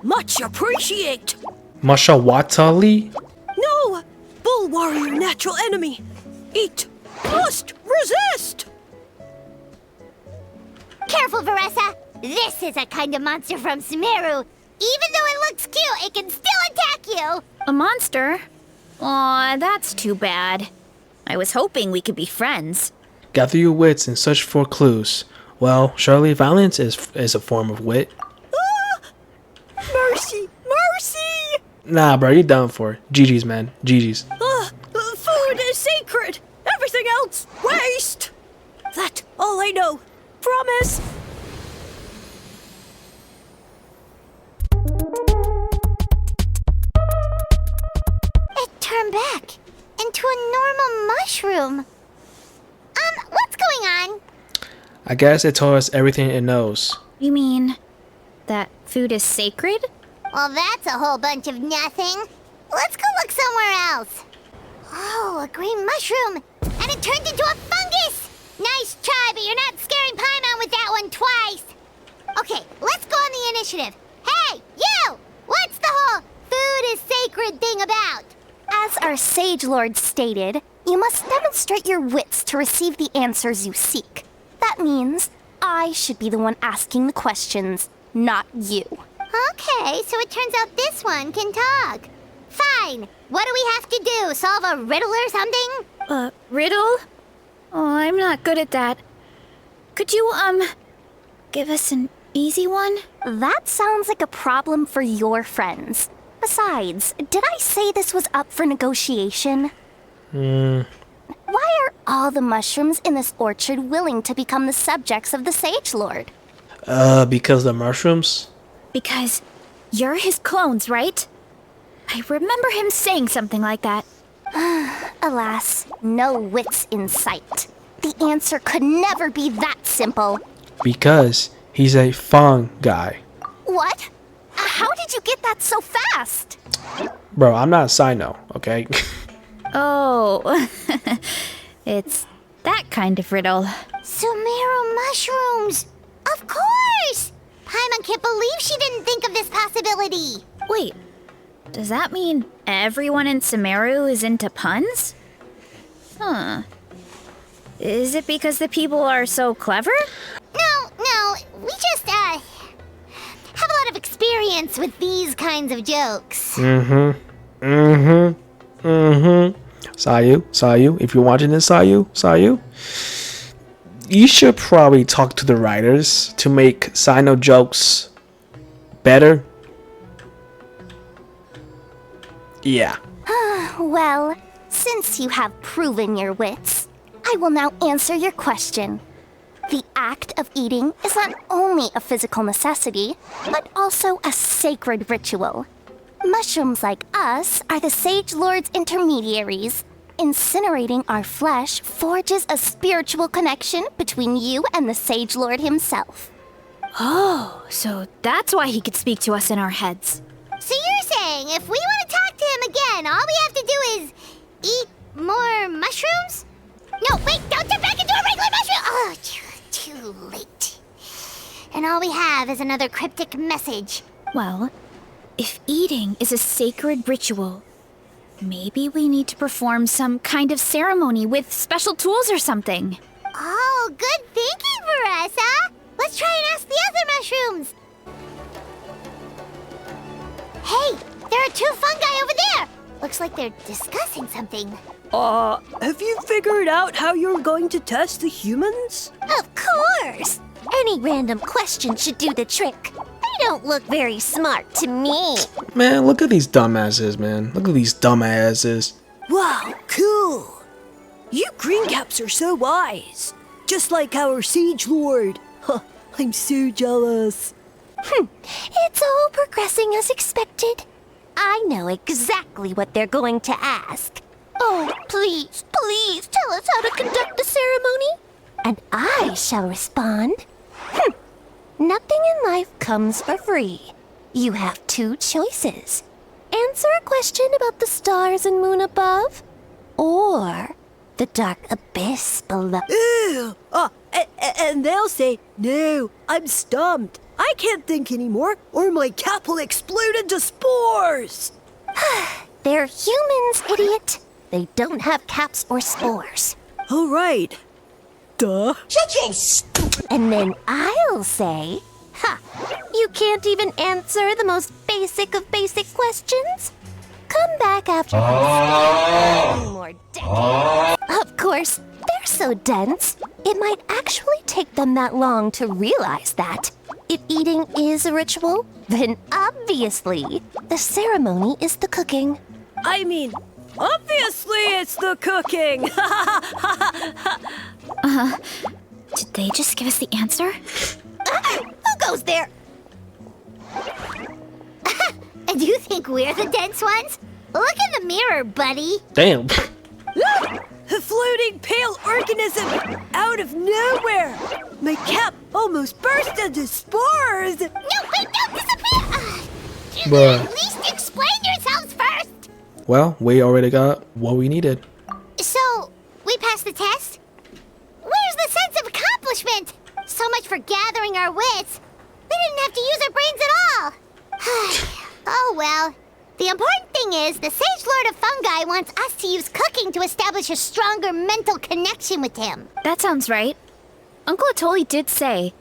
Much appreciate. Mashawatali? No, bull warrior natural enemy. Eat, must resist. Careful, Varesa! This is a kind of monster from Sumeru. Even though it looks cute, it can still attack you! A monster? Aw, that's too bad. I was hoping we could be friends. Gather your wits and search for clues. Well, surely violence is a form of wit. Mercy, mercy! Nah, bro, you're done for. GG's, man. GG's. Food is sacred. Everything else, waste. That's all I know. Promise. It turned back into a normal mushroom. What's going on? I guess it told us everything it knows. You mean that food is sacred? Well, that's a whole bunch of nothing. Let's go look somewhere else. Oh, a green mushroom. And it turned into a fungus. Nice try, but you're not scaring Paimon with that one twice. Okay, let's go on the initiative. Hey, you! What's the whole food is sacred thing about? As our Sage Lord stated, you must demonstrate your wits to receive the answers you seek. That means I should be the one asking the questions, not you. Okay, so it turns out this one can talk. Fine. What do we have to do? Solve a riddle or something? Riddle? Oh, I'm not good at that. Could you, give us an easy one? That sounds like a problem for your friends. Besides, did I say this was up for negotiation? Why are all the mushrooms in this orchard willing to become the subjects of the Sage Lord? Because the mushrooms? Because you're his clones, right? I remember him saying something like that. Alas, no wits in sight. The answer could never be that simple. Because he's a fun guy. What? How did you get that so fast? Bro, I'm not a Sino, okay? Oh, it's that kind of riddle. Sumeru mushrooms! Of course! Paimon can't believe she didn't think of this possibility. Wait, does that mean everyone in Sumeru is into puns? Huh. Is it because the people are so clever? No, we just, have a lot of experience with these kinds of jokes. Sayu, if you're watching this, Sayu, you should probably talk to the writers to make Sino jokes better. Yeah. Well, since you have proven your wits, I will now answer your question. The act of eating is not only a physical necessity, but also a sacred ritual. Mushrooms like us are the Sage Lord's intermediaries. incinerating our flesh forges a spiritual connection between you and the Sage Lord himself. Oh, so that's why he could speak to us in our heads. So you're saying if we want to talk to him again, all we have to do is eat more mushrooms? No, wait, don't turn back into a regular mushroom! Oh, too late. And all we have is another cryptic message. Well, if eating is a sacred ritual, maybe we need to perform some kind of ceremony with special tools or something. Oh, good thinking, Varesa! Let's try and ask the other mushrooms! Hey, there are 2 fungi over there! Looks like they're discussing something. Have you figured out how you're going to test the humans? Of course! Any random question should do the trick. They don't look very smart to me. Man, look at these dumbasses, man. Look at these dumbasses. Wow, cool! You greencaps are so wise. Just like our Sage Lord. Huh, I'm so jealous. It's all progressing as expected. I know exactly what they're going to ask. Oh, please, please tell us how to conduct the ceremony. And I shall respond. Nothing in life comes for free. You have 2 choices. Answer a question about the stars and moon above, or the dark abyss below. Ew! And they'll say, no, I'm stumped. I can't think anymore, or my cap will explode into spores. They're humans, idiot. They don't have caps or spores. All right. Duh. Shut your stupid... And then I'll say, you can't even answer the most basic of basic questions? Come back after many more decades. Of course, they're so dense, it might actually take them that long to realize that. If eating is a ritual, then obviously the ceremony is the cooking. I mean, obviously it's the cooking. Did they just give us the answer? Who goes there? And you think we're the dense ones? Look in the mirror, buddy. Damn. A floating pale organism out of nowhere. My cap almost burst into spores. No, wait, don't disappear! Bruh. At least explain yourselves first! Well, we already got what we needed. So, we passed the test? Where's the sense of accomplishment? So much for gathering our wits. We didn't have to use our brains at all. Oh well. The important thing is the Sage Lord of Fungi wants us to use cooking to establish a stronger mental connection with him. That sounds right. Uncle Atoli did say,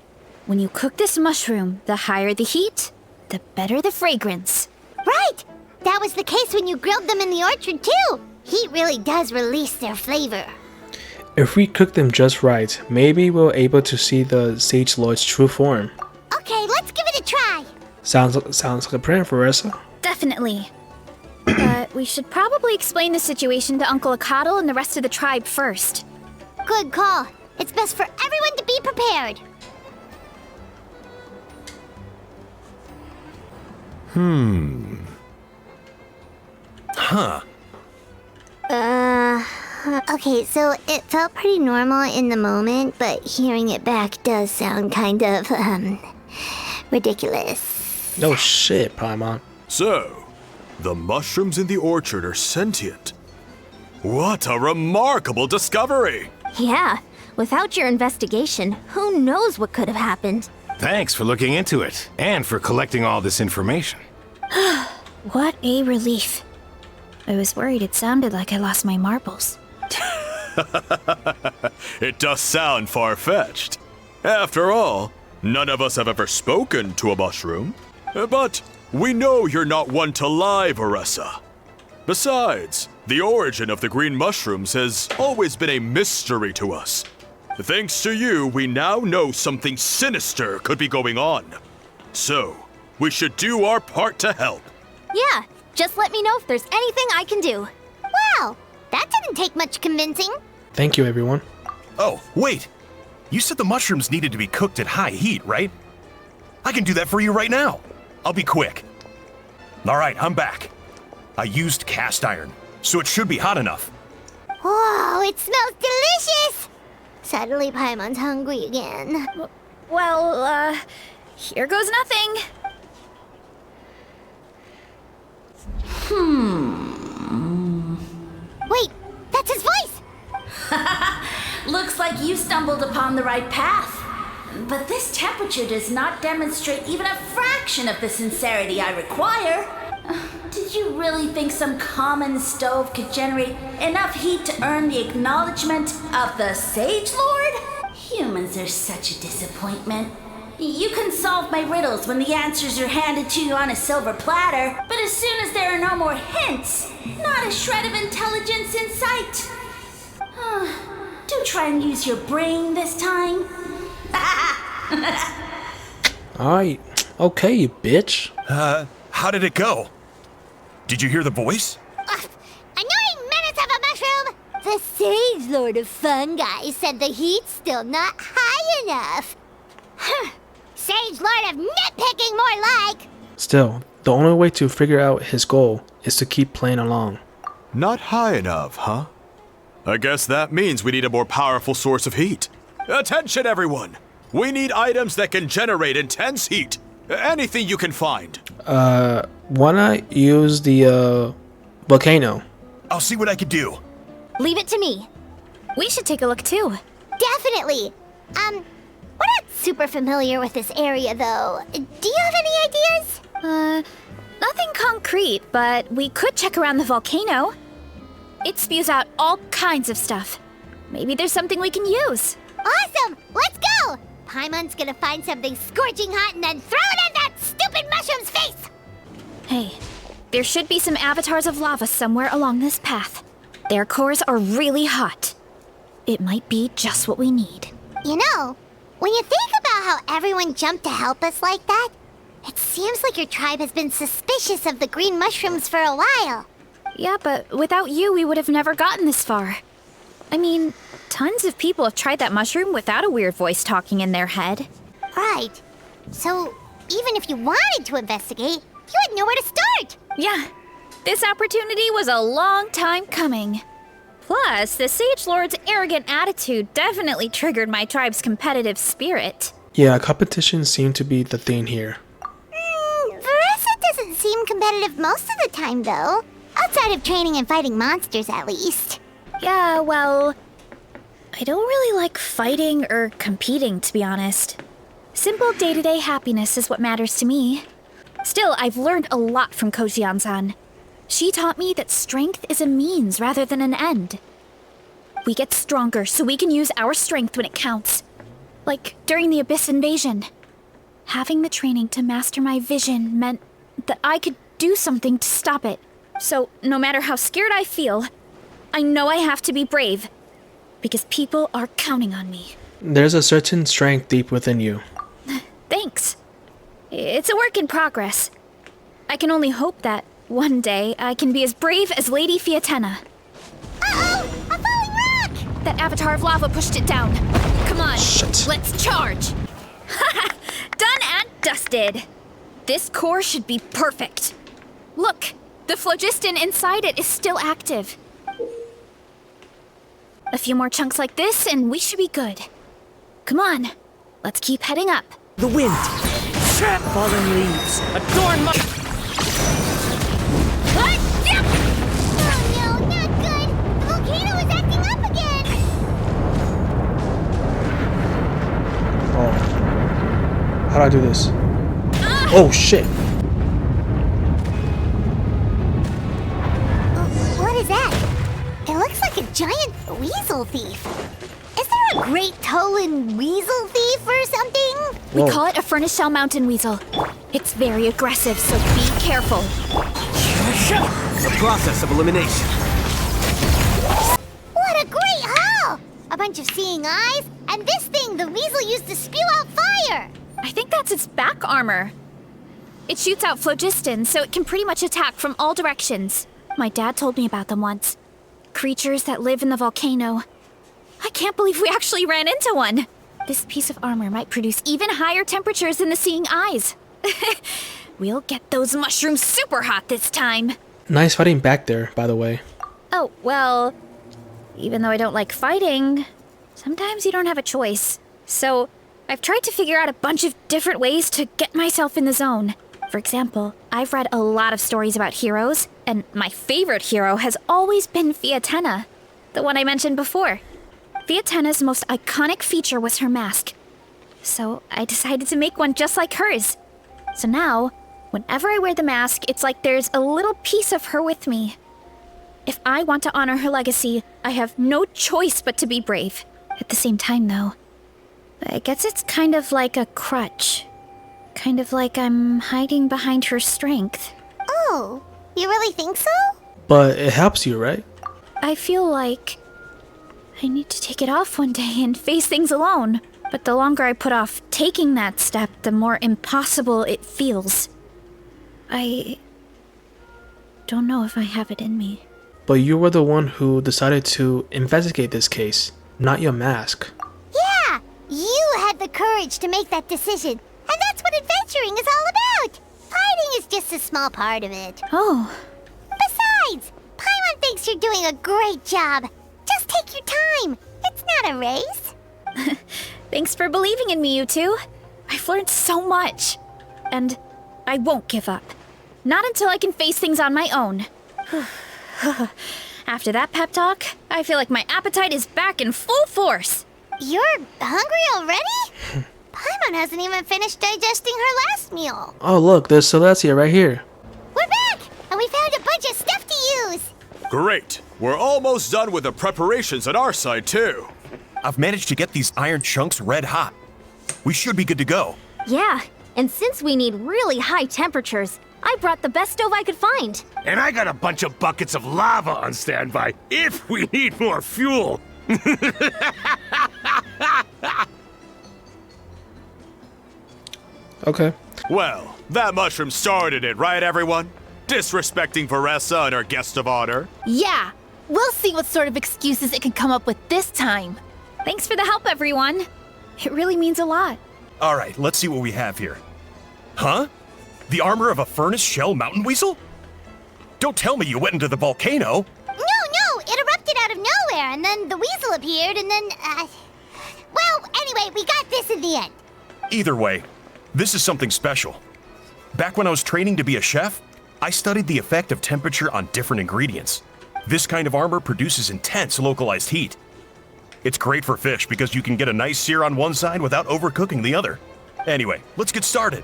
when you cook this mushroom, the higher the heat, the better the fragrance. Right! That was the case when you grilled them in the orchard too. Heat really does release their flavor. If we cook them just right, maybe we're able to see the Sage Lord's true form. Okay, let's give it a try. Sounds like a plan, Varesa. Definitely. But we should probably explain the situation to Uncle Akadal and the rest of the tribe first. Good call. It's best for everyone to be prepared. Huh. Okay, so it felt pretty normal in the moment, but hearing it back does sound kind of, ridiculous. No shit, paimon. So, the mushrooms in the orchard are sentient. What a remarkable discovery! Yeah, without your investigation, who knows what could have happened? Thanks for looking into it, and for collecting all this information. What a relief. I was worried it sounded like I lost my marbles. It does sound far-fetched. After all, none of us have ever spoken to a mushroom. But we know you're not one to lie, Varesa. Besides, the origin of the green mushrooms has always been a mystery to us. Thanks to you, we now know something sinister could be going on. So, we should do our part to help. Yeah, just let me know if there's anything I can do. Wow, that didn't take much convincing. Thank you, everyone. Oh, wait. You said the mushrooms needed to be cooked at high heat, right? I can do that for you right now. I'll be quick. All right, I'm back. I used cast iron, so it should be hot enough. Whoa, it smells delicious! Suddenly Paimon's hungry again. Well, here goes nothing. Wait, that's his voice! Looks like you stumbled upon the right path. But this temperature does not demonstrate even a fraction of the sincerity I require. Did you really think some common stove could generate enough heat to earn the acknowledgement of the Sage Lord? Humans are such a disappointment. You can solve my riddles when the answers are handed to you on a silver platter, but as soon as there are no more hints, not a shred of intelligence in sight. Do try and use your brain this time. Alright. Okay, you bitch. How did it go? Did you hear the voice? Annoying menace of a mushroom! The Sage Lord of Fungi said the heat's still not high enough. Sage Lord of nitpicking, more like! Still, the only way to figure out his goal is to keep playing along. Not high enough, huh? I guess that means we need a more powerful source of heat. Attention, everyone! We need items that can generate intense heat. Anything you can find. Why not use the, volcano? I'll see what I can do. Leave it to me. We should take a look too. Definitely! We're not super familiar with this area, though. Do you have any ideas? Nothing concrete, but we could check around the volcano. It spews out all kinds of stuff. Maybe there's something we can use. Awesome! Let's go! Paimon's gonna find something scorching hot and then throw it in that stupid mushroom's face! Hey, there should be some avatars of lava somewhere along this path. Their cores are really hot. It might be just what we need. You know, when you think about how everyone jumped to help us like that, it seems like your tribe has been suspicious of the green mushrooms for a while. Yeah, but without you, we would have never gotten this far. I mean, tons of people have tried that mushroom without a weird voice talking in their head. Right. So, even if you wanted to investigate, you had nowhere to start! Yeah, this opportunity was a long time coming. Plus, the Sage Lord's arrogant attitude definitely triggered my tribe's competitive spirit. Yeah, competition seemed to be the thing here. Varesa doesn't seem competitive most of the time, though. Outside of training and fighting monsters, at least. Yeah, well, I don't really like fighting or competing, to be honest. Simple day-to-day happiness is what matters to me. Still, I've learned a lot from Kojian-san. She taught me that strength is a means rather than an end. We get stronger so we can use our strength when it counts. Like during the Abyss invasion. Having the training to master my vision meant that I could do something to stop it. So, no matter how scared I feel, I know I have to be brave. Because people are counting on me. There's a certain strength deep within you. Thanks. It's a work in progress. I can only hope that one day I can be as brave as Lady Fiatena. Uh-oh! A falling rock! That avatar of lava pushed it down. Come on, Shit. Let's charge! Haha! Done and dusted! This core should be perfect. Look, the phlogiston inside it is still active. A few more chunks like this and we should be good. Come on, let's keep heading up. The wind. Fallen leaves. Adorn my... Oh no, not good! The volcano is acting up again! Oh. How do I do this? Oh shit! What is that? It looks like a giant weasel thief. Is there a great Tolan weasel thief or something? We Whoa. call it a furnace shell mountain weasel. It's very aggressive, so be careful. The process of elimination. What a great haul! A bunch of seeing eyes, and this thing the weasel used to spew out fire! I think that's its back armor. It shoots out phlogiston, so it can pretty much attack from all directions. My dad told me about them once. Creatures that live in the volcano. I can't believe we actually ran into one. This piece of armor might produce even higher temperatures than the seeing eyes. We'll get those mushrooms super hot this time. Nice fighting back there, by the way. Oh, well, Even though I don't like fighting, sometimes you don't have a choice. So, I've tried to figure out a bunch of different ways to get myself in the zone. For example, I've read a lot of stories about heroes, and my favorite hero has always been Fiatenna, the one I mentioned before. Fiatenna's most iconic feature was her mask. So I decided to make one just like hers. So now, whenever I wear the mask, it's like there's a little piece of her with me. If I want to honor her legacy, I have no choice but to be brave. At the same time, though, I guess it's kind of like a crutch. Kind of like I'm hiding behind her strength. Oh, you really think so? But it helps you, right? I feel like I need to take it off one day and face things alone. But the longer I put off taking that step, the more impossible it feels. I don't know if I have it in me. But you were the one who decided to investigate this case, not your mask. Yeah, you had the courage to make that decision. And that's what adventuring is all about. Fighting is just a small part of it. Oh. Besides, Paimon thinks you're doing a great job. Just take your time. It's not a race. Thanks for believing in me, you two. I've learned so much. And I won't give up. Not until I can face things on my own. After that pep talk, I feel like my appetite is back in full force. You're hungry already? Paimon hasn't even finished digesting her last meal. Oh look, there's Celestia right here. We're back! And we found a bunch of stuff to use. Great! We're almost done with the preparations on our side, too. I've managed to get these iron chunks red hot. We should be good to go. Yeah, and since we need really high temperatures, I brought the best stove I could find. And I got a bunch of buckets of lava on standby if we need more fuel. Okay. Well, that mushroom started it, right, everyone? Disrespecting Varesa and her guest of honor. Yeah, we'll see what sort of excuses it can come up with this time. Thanks for the help, everyone. It really means a lot. All right, let's see what we have here. Huh? The armor of a furnace shell mountain weasel? Don't tell me you went into the volcano. No, it erupted out of nowhere, and then the weasel appeared, and then, Well, anyway, we got this in the end. Either way, this is something special. Back when I was training to be a chef, I studied the effect of temperature on different ingredients. This kind of armor produces intense localized heat. It's great for fish because you can get a nice sear on one side without overcooking the other. Anyway, let's get started.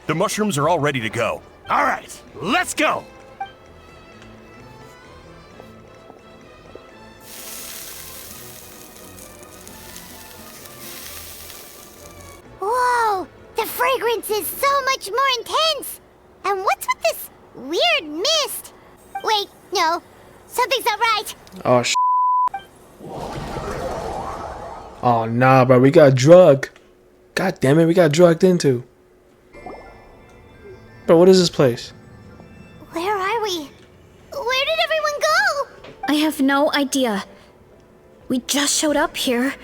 The mushrooms are all ready to go. All right, let's go. Whoa, the fragrance is so much more intense. And what's with this weird mist? Wait, no, something's not right. Oh, oh, nah, bro. We got drugged. God damn it, we got drugged into. Bro, what is this place? Where are we? Where did everyone go? I have no idea. We just showed up here.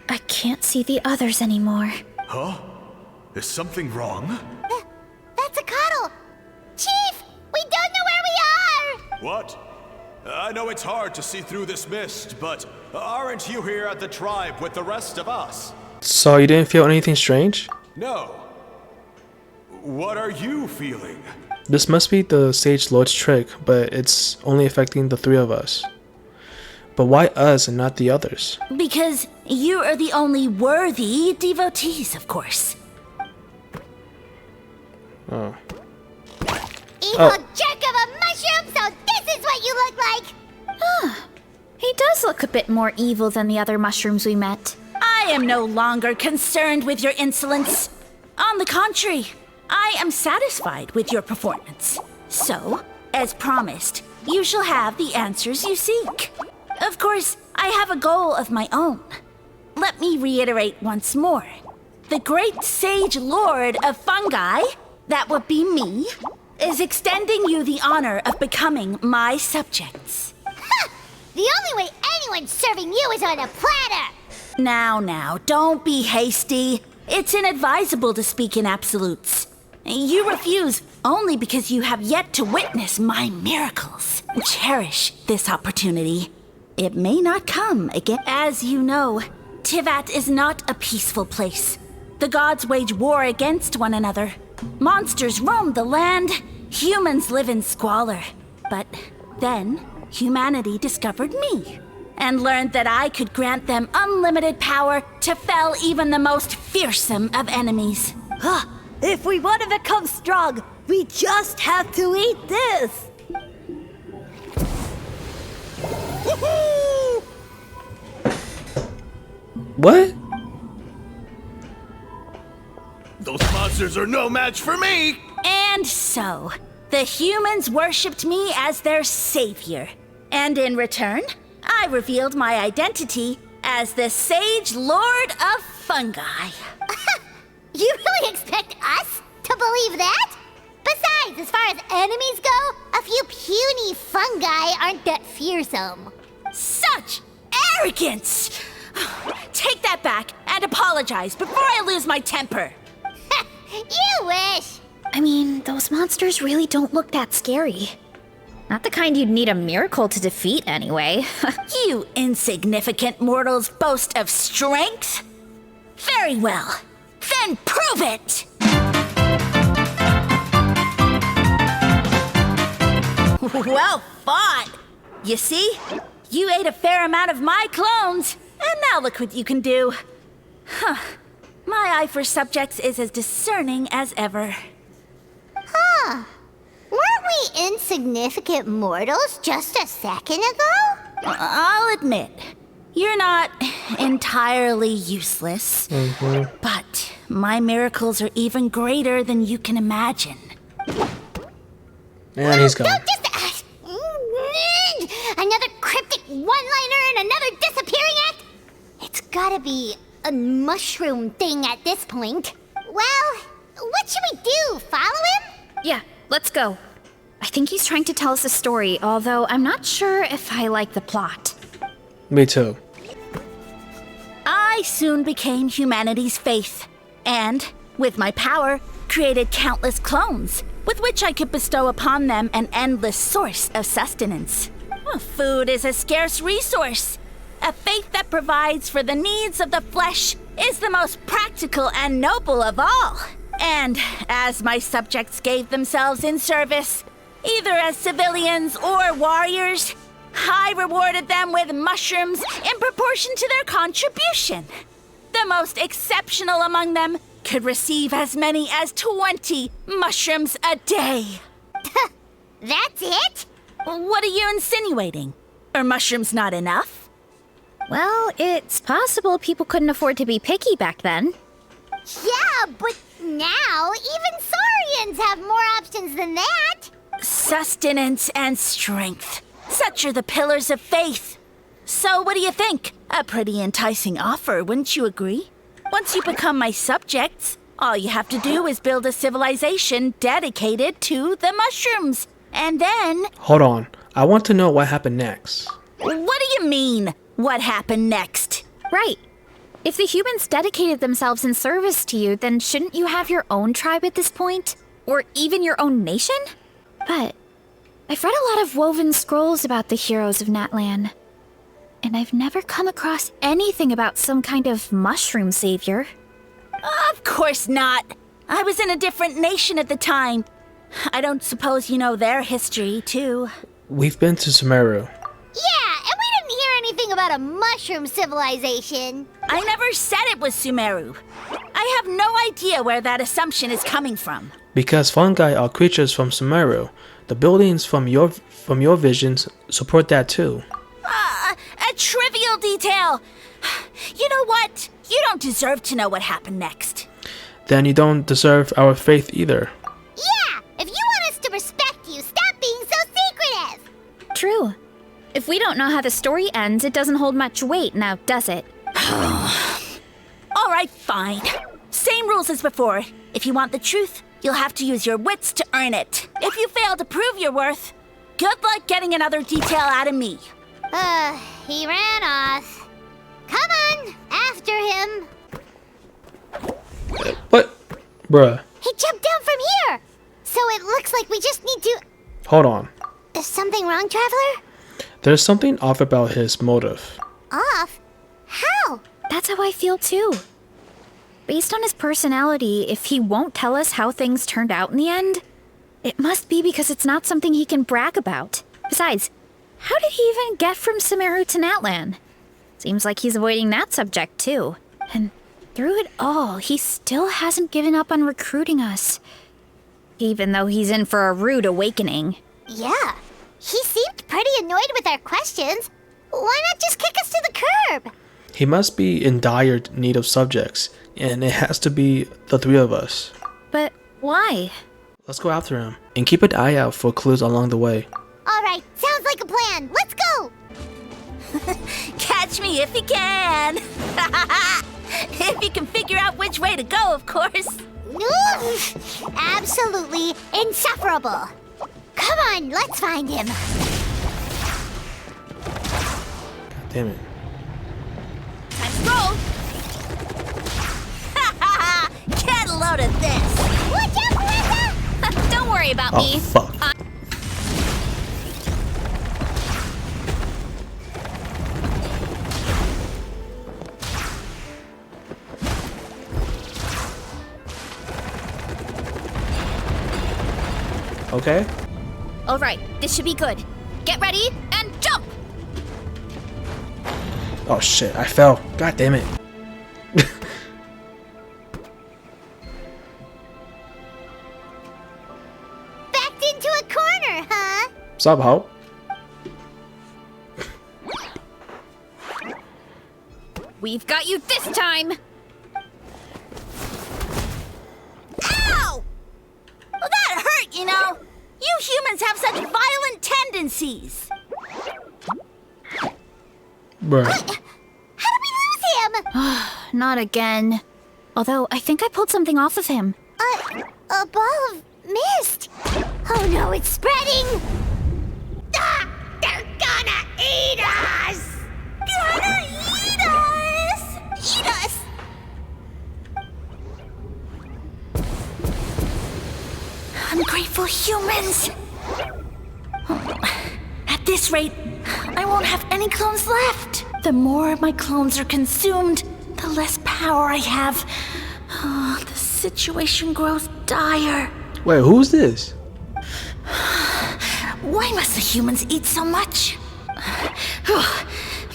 I can't see the others anymore. Huh? Is something wrong? That's a cuddle. Chief, we don't know where we are. What? I know it's hard to see through this mist, but aren't you here at the tribe with the rest of us? So you didn't feel anything strange? No. What are you feeling? This must be the Sage Lord's trick, but it's only affecting the three of us. But why us and not the others? Because you are the only worthy devotees, of course. Oh. Evil jerk of a mushroom, so this is what you look like. He does look a bit more evil than the other mushrooms we met. I am no longer concerned with your insolence. On the contrary, I am satisfied with your performance. So, as promised, you shall have the answers you seek. Of course, I have a goal of my own. Let me reiterate once more. The great sage lord of fungi, that would be me, is extending you the honor of becoming my subjects. Ha! The only way anyone's serving you is on a platter. Now, don't be hasty. It's inadvisable to speak in absolutes. You refuse only because you have yet to witness my miracles. Cherish this opportunity. it may not come again. As you know, Tivat is not a peaceful place. The gods wage war against one another. Monsters roam the land. Humans live in squalor. But then, humanity discovered me and learned that I could grant them unlimited power to fell even the most fearsome of enemies. If we want to become strong, we just have to eat this. What? Those monsters are no match for me! And so, the humans worshipped me as their savior. And in return, I revealed my identity as the Sage Lord of Fungi. You really expect us to believe that? Besides, as far as enemies go, a few puny fungi aren't that fearsome. Such arrogance! Take that back and apologize before I lose my temper. You wish! I mean, those monsters really don't look that scary. Not the kind you'd need a miracle to defeat, anyway. You insignificant mortals boast of strength? Very well. Then prove it! Well fought! You see? You ate a fair amount of my clones, and now look what you can do. Huh. My eye for subjects is as discerning as ever. Huh. Weren't we insignificant mortals just a second ago? I'll admit, you're not entirely useless. But my miracles are even greater than you can imagine. And he's gone. Another cryptic one-liner and another disappearing act? It's gotta be a mushroom thing at this point. Well, what should we do? Follow him? Yeah, let's go. I think he's trying to tell us a story, although I'm not sure if I like the plot. Me too. I soon became humanity's faith, and, with my power, created countless clones, with which I could bestow upon them an endless source of sustenance. Food is a scarce resource. A faith that provides for the needs of the flesh is the most practical and noble of all. And as my subjects gave themselves in service, either as civilians or warriors, I rewarded them with mushrooms in proportion to their contribution. The most exceptional among them could receive as many as 20 mushrooms a day. That's it? What are you insinuating? Are mushrooms not enough? Well, it's possible people couldn't afford to be picky back then. Yeah, but now even Saurians have more options than that. Sustenance and strength. Such are the pillars of faith. So what do you think? A pretty enticing offer, wouldn't you agree? Once you become my subjects, all you have to do is build a civilization dedicated to the mushrooms. And then... Hold on. I want to know what happened next. What do you mean, what happened next? Right. If the humans dedicated themselves in service to you, then shouldn't you have your own tribe at this point? Or even your own nation? But I've read a lot of woven scrolls about the heroes of Natlan, and I've never come across anything about some kind of mushroom savior. Of course not. I was in a different nation at the time. I don't suppose you know their history, too. We've been to Sumeru. Yeah, and we didn't hear anything about a mushroom civilization. I never said it was Sumeru. I have no idea where that assumption is coming from. Because fungi are creatures from Sumeru. The buildings from your visions support that too. A trivial detail. You know what? You don't deserve to know what happened next. Then you don't deserve our faith either. Yeah, if you want us to respect you, stop being so secretive. True. If we don't know how the story ends, it doesn't hold much weight now, does it? All right, fine. Same rules as before. If you want the truth, you'll have to use your wits to earn it. If you fail to prove your worth, good luck getting another detail out of me. He ran off. Come on, after him. What? Bruh. He jumped down from here. So it looks like we just need to... Hold on. Is something wrong, Traveler? There's something off about his motive. Off? How? That's how I feel too. Based on his personality, if he won't tell us how things turned out in the end, it must be because it's not something he can brag about. Besides, how did he even get from Sumeru to Natlan? Seems like he's avoiding that subject too. And through it all, he still hasn't given up on recruiting us. Even though he's in for a rude awakening. Yeah. He seemed pretty annoyed with our questions. Why not just kick us to the curb? He must be in dire need of subjects, and it has to be the three of us. But why? Let's go after him, and keep an eye out for clues along the way. Alright, sounds like a plan. Let's go! Catch me if you can. If you can figure out which way to go, of course. Oof, absolutely insufferable. Come on, let's find him. God damn it. Time to roll. Get a load of this. Watch out, Varesa! Don't worry about Oh, me. fuck. Okay. Alright, this should be good. Get ready and jump! Oh shit, I fell. God damn it. Backed into a corner, huh? Sup, ho? We've got you this time! Ow! Well, that hurt, you know. You humans have such violent tendencies. Bruh. How did we lose him? Not again. Although, I think I pulled something off of him. A ball of mist. Oh no, it's spreading. Ah, they're gonna eat us. Gonna eat us. Eat us. Ungrateful humans! At this rate, I won't have any clones left. The more my clones are consumed, the less power I have. Oh, the situation grows dire. Wait, who's this? Why must the humans eat so much?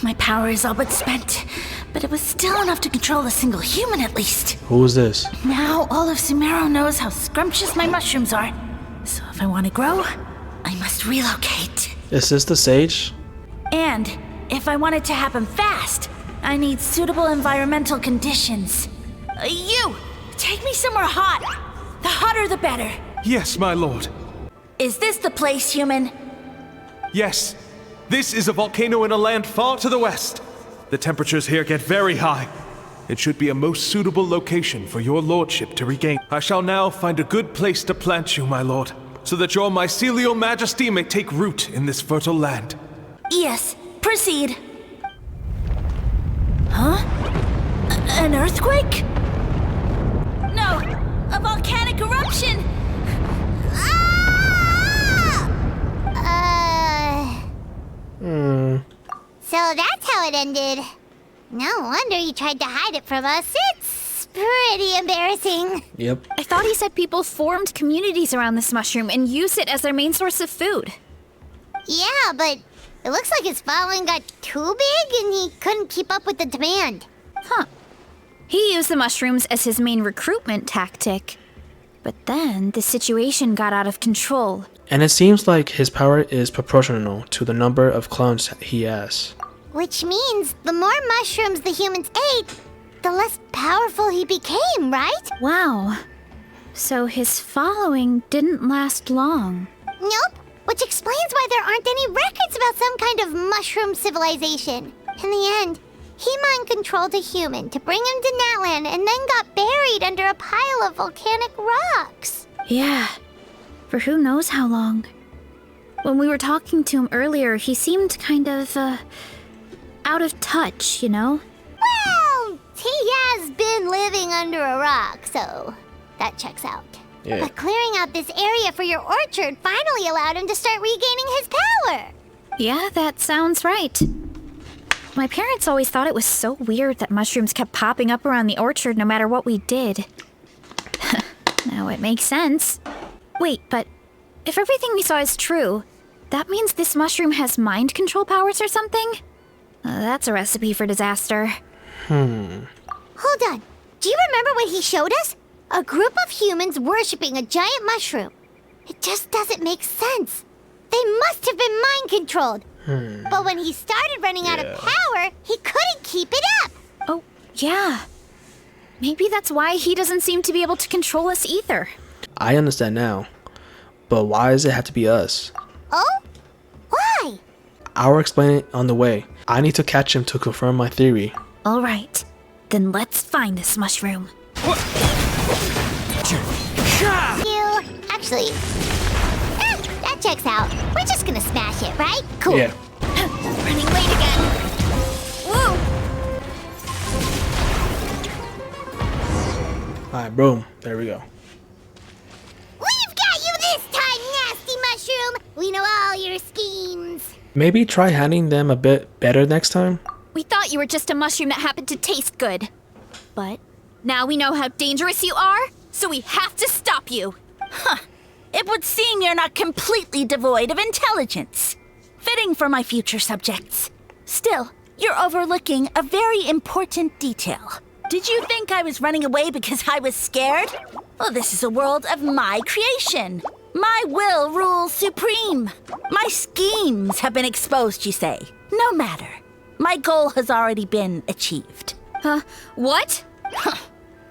My power is all but spent, but it was still enough to control a single human at least. Who's this? Now all of Sumeru knows how scrumptious my mushrooms are. So if I want to grow, I must relocate. Is this the sage? And if I want it to happen fast, I need suitable environmental conditions. You! Take me somewhere hot. The hotter the better. Yes, my lord. Is this the place, human? Yes. This is a volcano in a land far to the west. The temperatures here get very high. It should be a most suitable location for your lordship to regain. I shall now find a good place to plant you, my lord, so that your mycelial majesty may take root in this fertile land. Yes, proceed. Huh? An earthquake? No, a volcanic eruption! So that's how it ended. No wonder he tried to hide it from us. It's pretty embarrassing. Yep. I thought he said people formed communities around this mushroom and used it as their main source of food. Yeah, but it looks like his following got too big and he couldn't keep up with the demand. Huh. He used the mushrooms as his main recruitment tactic. But then the situation got out of control. And it seems like his power is proportional to the number of clones he has. Which means the more mushrooms the humans ate, the less powerful he became, right? Wow. So his following didn't last long. Nope. Which explains why there aren't any records about some kind of mushroom civilization. In the end, he mind-controlled a human to bring him to Natlan and then got buried under a pile of volcanic rocks. Yeah. For who knows how long. When we were talking to him earlier, he seemed kind of, out of touch, you know? Well, he has been living under a rock, so that checks out. Yeah. But clearing out this area for your orchard finally allowed him to start regaining his power. Yeah, that sounds right. My parents always thought it was so weird that mushrooms kept popping up around the orchard no matter what we did. Now it makes sense. Wait, but if everything we saw is true, that means this mushroom has mind control powers or something? That's a recipe for disaster. Hold on. Do you remember what he showed us? A group of humans worshipping a giant mushroom. It just doesn't make sense. They must have been mind controlled. But when he started running out of power, he couldn't keep it up. Oh, yeah. Maybe that's why he doesn't seem to be able to control us either. I understand now. But why does it have to be us? Oh? Why? I'll explain it on the way. I need to catch him to confirm my theory. All right. Then let's find this mushroom. You... Actually... that checks out. We're just gonna smash it, right? Cool. Yeah. Running late again. Woo! Alright, boom. There we go. We've got you this time, nasty mushroom! We know all your schemes. Maybe try handling them a bit better next time? We thought you were just a mushroom that happened to taste good. But now we know how dangerous you are, so we have to stop you. Huh. It would seem you're not completely devoid of intelligence. Fitting for my future subjects. Still, you're overlooking a very important detail. Did you think I was running away because I was scared? Well, this is a world of my creation. My will rules supreme. My schemes have been exposed, you say. No matter. My goal has already been achieved. What?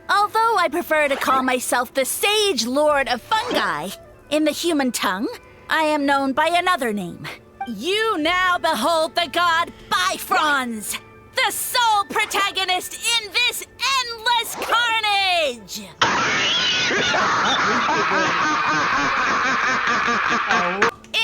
Although I prefer to call myself the Sage Lord of Fungi, in the human tongue, I am known by another name. You now behold the god Bifrons, the sole protagonist in this endless carnage!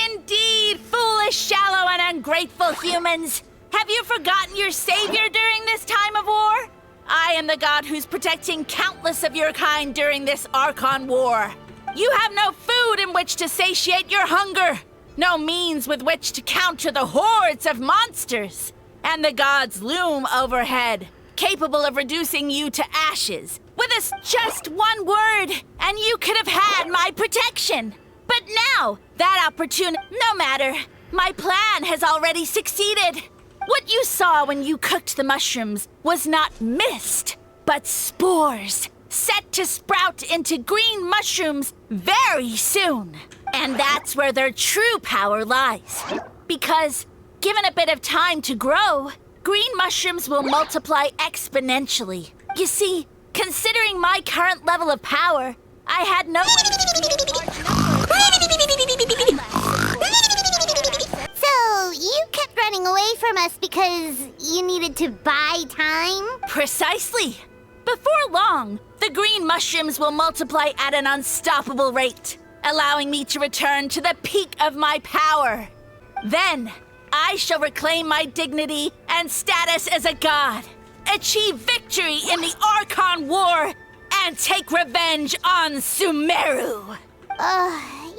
Indeed, foolish, shallow, and ungrateful humans! Have you forgotten your savior during this time of war? I am the god who's protecting countless of your kind during this Archon War. You have no food in which to satiate your hunger, no means with which to counter the hordes of monsters. And the gods loom overhead, capable of reducing you to ashes. With just one word, and you could have had my protection. But now, that opportunity, no matter, my plan has already succeeded. What you saw when you cooked the mushrooms was not mist, but spores, set to sprout into green mushrooms very soon. And that's where their true power lies. Because, given a bit of time to grow, green mushrooms will multiply exponentially. You see, considering my current level of power, I had no way to create large numbers. So, you kept running away from us because you needed to buy time? Precisely. Before long, the green mushrooms will multiply at an unstoppable rate, allowing me to return to the peak of my power. Then, I shall reclaim my dignity and status as a god, achieve victory in the Archon War, and take revenge on Sumeru.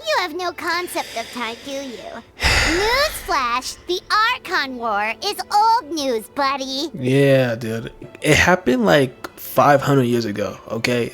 You have no concept of time, do you? Newsflash, the Archon War is old news, buddy. Yeah, dude. It happened like 500 years ago, okay?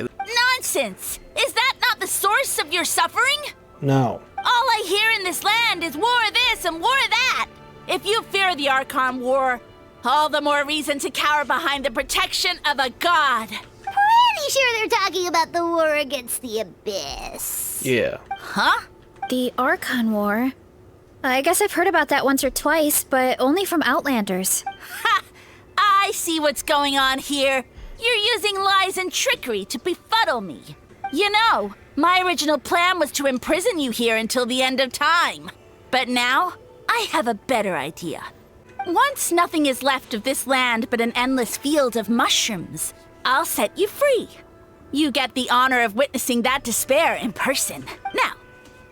Nonsense! Is that not the source of your suffering? No. All I hear in this land is war this and war that. If you fear the Archon War, all the more reason to cower behind the protection of a god. Pretty sure they're talking about the war against the Abyss. Yeah. Huh? The Archon War? I guess I've heard about that once or twice, but only from Outlanders. Ha! I see what's going on here. You're using lies and trickery to befuddle me. You know, my original plan was to imprison you here until the end of time. But now, I have a better idea. Once nothing is left of this land but an endless field of mushrooms, I'll set you free. You get the honor of witnessing that despair in person. Now,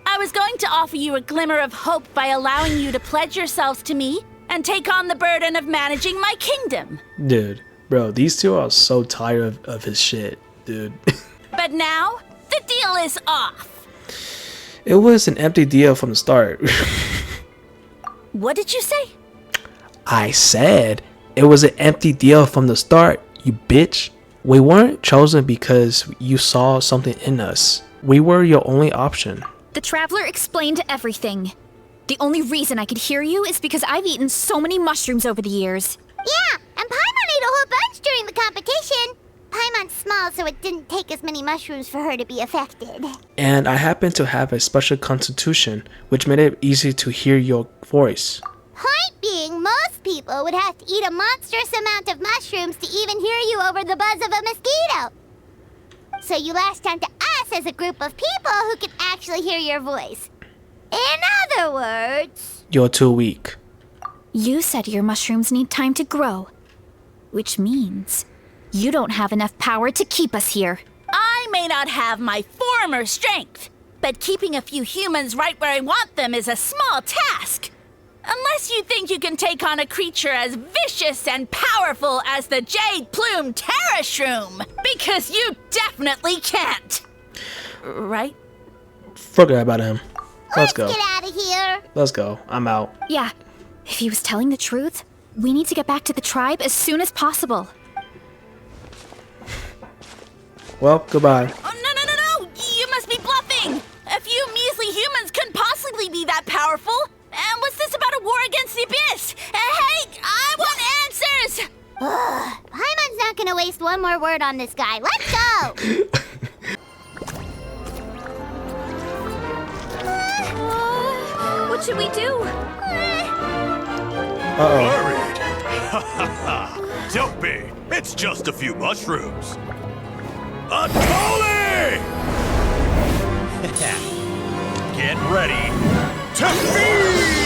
I was going to offer you a glimmer of hope by allowing you to pledge yourselves to me and take on the burden of managing my kingdom. Dude, bro, these two are so tired of his shit, dude. But now, the deal is off. It was an empty deal from the start. What did you say? I said it was an empty deal from the start, you bitch. We weren't chosen because you saw something in us. We were your only option. The Traveler explained everything. The only reason I could hear you is because I've eaten so many mushrooms over the years. Yeah, and Paimon ate a whole bunch during the competition. Paimon's small, so it didn't take as many mushrooms for her to be affected. And I happen to have a special constitution, which made it easy to hear your voice. Point being, most people would have to eat a monstrous amount of mushrooms to even hear you over the buzz of a mosquito. So you latched onto us as a group of people who can actually hear your voice. In other words... You're too weak. You said your mushrooms need time to grow, which means you don't have enough power to keep us here. I may not have my former strength, but keeping a few humans right where I want them is a small task. Unless you think you can take on a creature as vicious and powerful as the Jade-Plume Terrashroom, because you definitely can't. Right? Forget about him. Let's go. Get out of here. Let's go. I'm out. Yeah, if he was telling the truth, we need to get back to the tribe as soon as possible. Well, goodbye. Oh, no! You must be bluffing! A few measly humans couldn't possibly be that powerful! And what's this about a war against the Abyss? Hey, I want answers! Paimon's not gonna waste one more word on this guy. Let's go! What should we do? Worried? Ha ha ha! Don't be! It's just a few mushrooms. Unholy! Get ready to feast!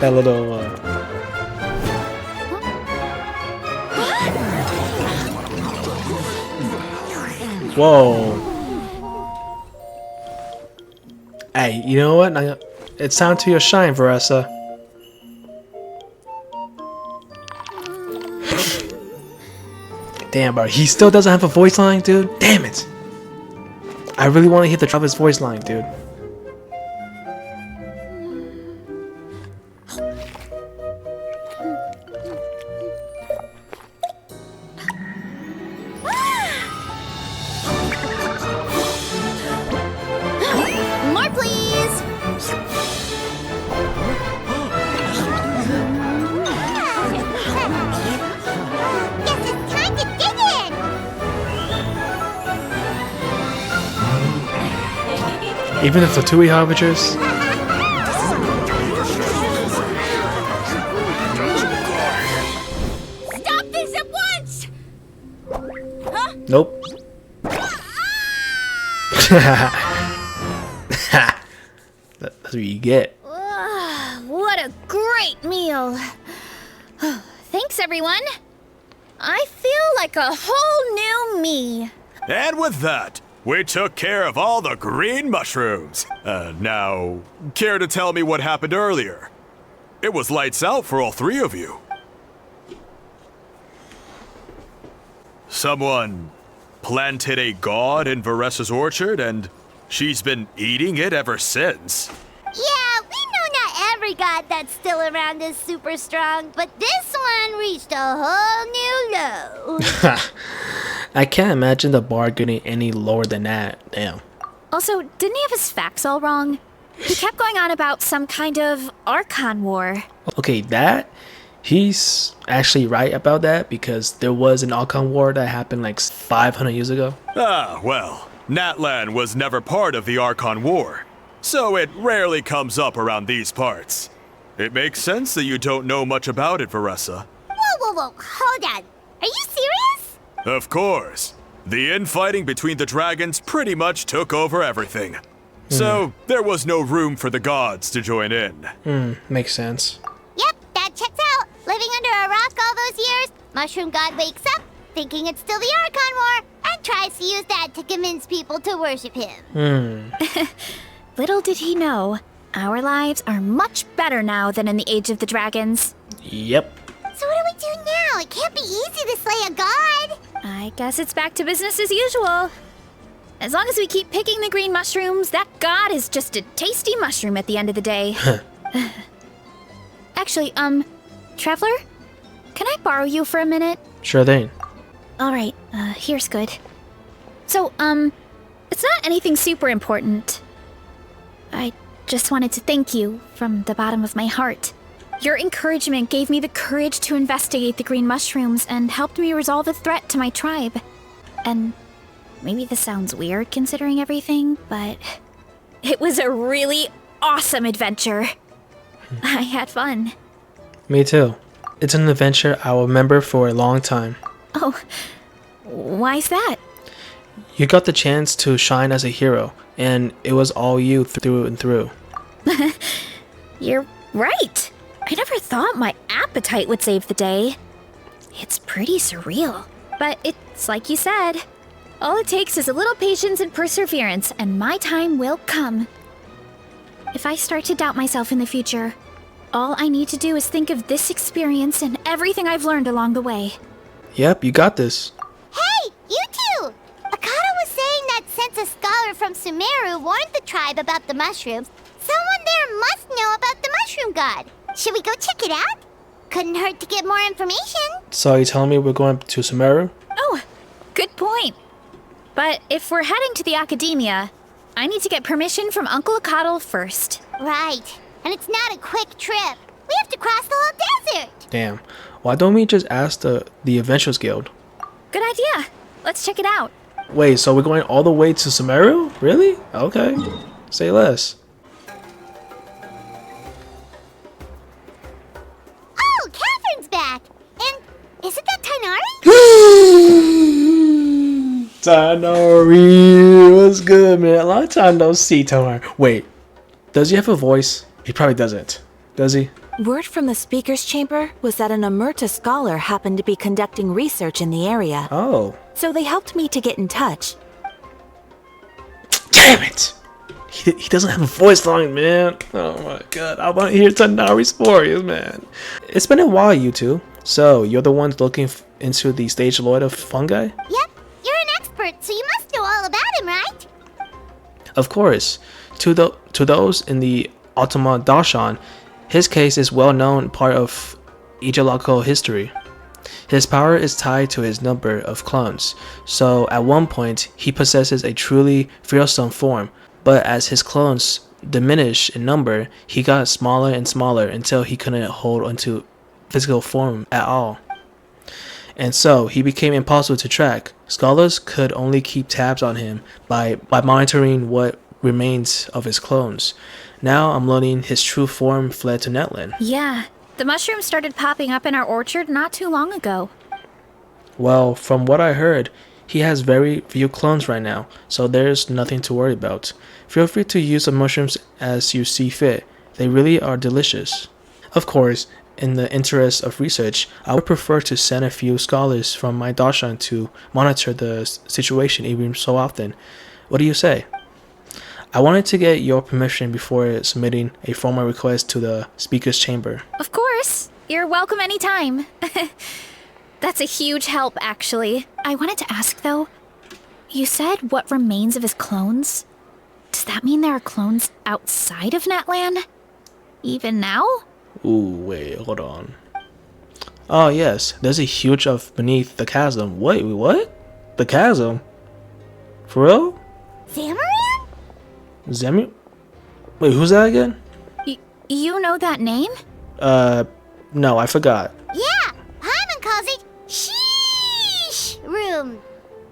That little Whoa. Hey, you know what? It's time to your shine, Varesa. Damn, bro. He still doesn't have a voice line, dude. Damn it. I really want to hear the drop his voice line, dude. More, please! Guess it's time to dig in! Even if the Tui Harbingers. Stop this at once! Huh? Nope. That's what you get. What a great meal. Thanks, everyone. I feel like a whole new me. And with that, we took care of all the green mushrooms. Now, care to tell me what happened earlier? It was lights out for all three of you. Someone planted a god in Varesa's orchard, and she's been eating it ever since. Yeah, we know not every god that's still around is super strong, but this one reached a whole new low. I can't imagine the bar getting any lower than that. Damn. Also, didn't he have his facts all wrong? He kept going on about some kind of Archon War. Okay, he's actually right about that because there was an Archon War that happened like 500 years ago. Ah, well, Natlan was never part of the Archon War, so it rarely comes up around these parts. It makes sense that you don't know much about it, Varesa. Whoa, hold on. Are you serious? Of course. The infighting between the dragons pretty much took over everything. So, there was no room for the gods to join in. Makes sense. Yep, that checks out. Living under a rock all those years, Mushroom God wakes up, thinking it's still the Archon War, and tries to use that to convince people to worship him. Little did he know, our lives are much better now than in the Age of the Dragons. Yep. So what do we do now? It can't be easy to slay a god. I guess it's back to business as usual. As long as we keep picking the green mushrooms, that god is just a tasty mushroom at the end of the day. Actually, Traveler? Can I borrow you for a minute? Sure thing. Alright, here's good. So, it's not anything super important. I just wanted to thank you from the bottom of my heart. Your encouragement gave me the courage to investigate the green mushrooms and helped me resolve a threat to my tribe. And maybe this sounds weird considering everything, but it was a really awesome adventure. I had fun. Me too. It's an adventure I will remember for a long time. Oh, why's that? You got the chance to shine as a hero, and it was all you through and through. You're right. I never thought my appetite would save the day. It's pretty surreal. But it's like you said. All it takes is a little patience and perseverance, and my time will come. If I start to doubt myself in the future, all I need to do is think of this experience and everything I've learned along the way. Yep, you got this. Hey, you two! Akata was saying that since a scholar from Sumeru warned the tribe about the mushrooms, someone there must know about the mushroom god. Should we go check it out? Couldn't hurt to get more information. So you telling me we're going to Sumeru? Oh, good point. But if we're heading to the academia, I need to get permission from Uncle Akatl first. Right. And it's not a quick trip. We have to cross the whole desert. Damn. Why don't we just ask the Adventurers Guild? Good idea. Let's check it out. Wait, so we're going all the way to Sumeru? Really? Okay. Say less. Oh, Catherine's back. And isn't that Tainari? Tainari, what's good, man? Long time no see, Tainari. Wait, does he have a voice? He probably doesn't. Does he? Word from the speaker's chamber was that an Amurta scholar happened to be conducting research in the area. Oh. So they helped me to get in touch. Damn it! He doesn't have a voice long, man. Oh my god, I want to hear Tainari's stories, man. It's been a while, you two. So, you're the ones looking into the stage lord of fungi? Yep, you're an expert, so you must know all about him, right? Of course. To those in the Ultima Darshan, his case is well known part of geological history. His power is tied to his number of clones, so at one point he possesses a truly fearsome form, but as his clones diminish in number, he got smaller and smaller until he couldn't hold onto physical form at all. And so he became impossible to track. Scholars could only keep tabs on him by monitoring what remains of his clones. Now I'm learning his true form fled to Netland. Yeah, the mushrooms started popping up in our orchard not too long ago. Well, from what I heard, he has very few clones right now, so there's nothing to worry about. Feel free to use the mushrooms as you see fit. They really are delicious. Of course, in the interest of research, I would prefer to send a few scholars from my darshan to monitor the situation even so often. What do you say? I wanted to get your permission before submitting a formal request to the speaker's chamber. Of course. You're welcome anytime. That's a huge help, actually. I wanted to ask, though, you said what remains of his clones? Does that mean there are clones outside of Natlan? Even now? Ooh, wait, hold on. Oh, yes, there's a huge of beneath the chasm. Wait, what? The chasm? For real? Zamarian? Zemi? Wait, who's that again? You know that name? No, I forgot. Yeah, Paimon calls it Sheesh Room.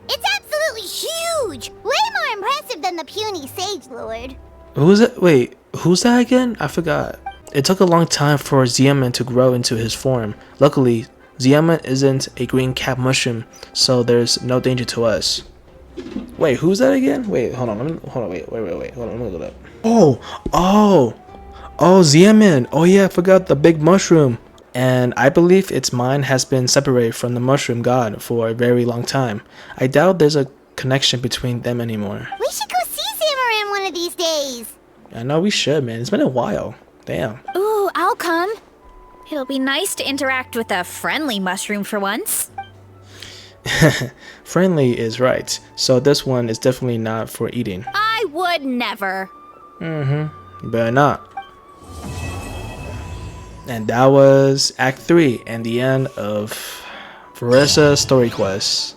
It's absolutely huge! Way more impressive than the puny Sage Lord. Who's that? Wait, who's that again? I forgot. It took a long time for Xiamen to grow into his form. Luckily, Xiamen isn't a green cap mushroom, so there's no danger to us. Wait, who's that again? Wait, hold on, wait, hold on, let me look it up. Oh, Xiamen. Oh yeah, I forgot the big mushroom. And I believe its mind has been separated from the mushroom god for a very long time. I doubt there's a connection between them anymore. We should go see Zamarin one of these days. I know we should, man. It's been a while. Damn. Ooh, I'll come. It'll be nice to interact with a friendly mushroom for once. Friendly is right. So this one is definitely not for eating. I would never. Better not. And that was Act 3 and the end of Varesa's story quest.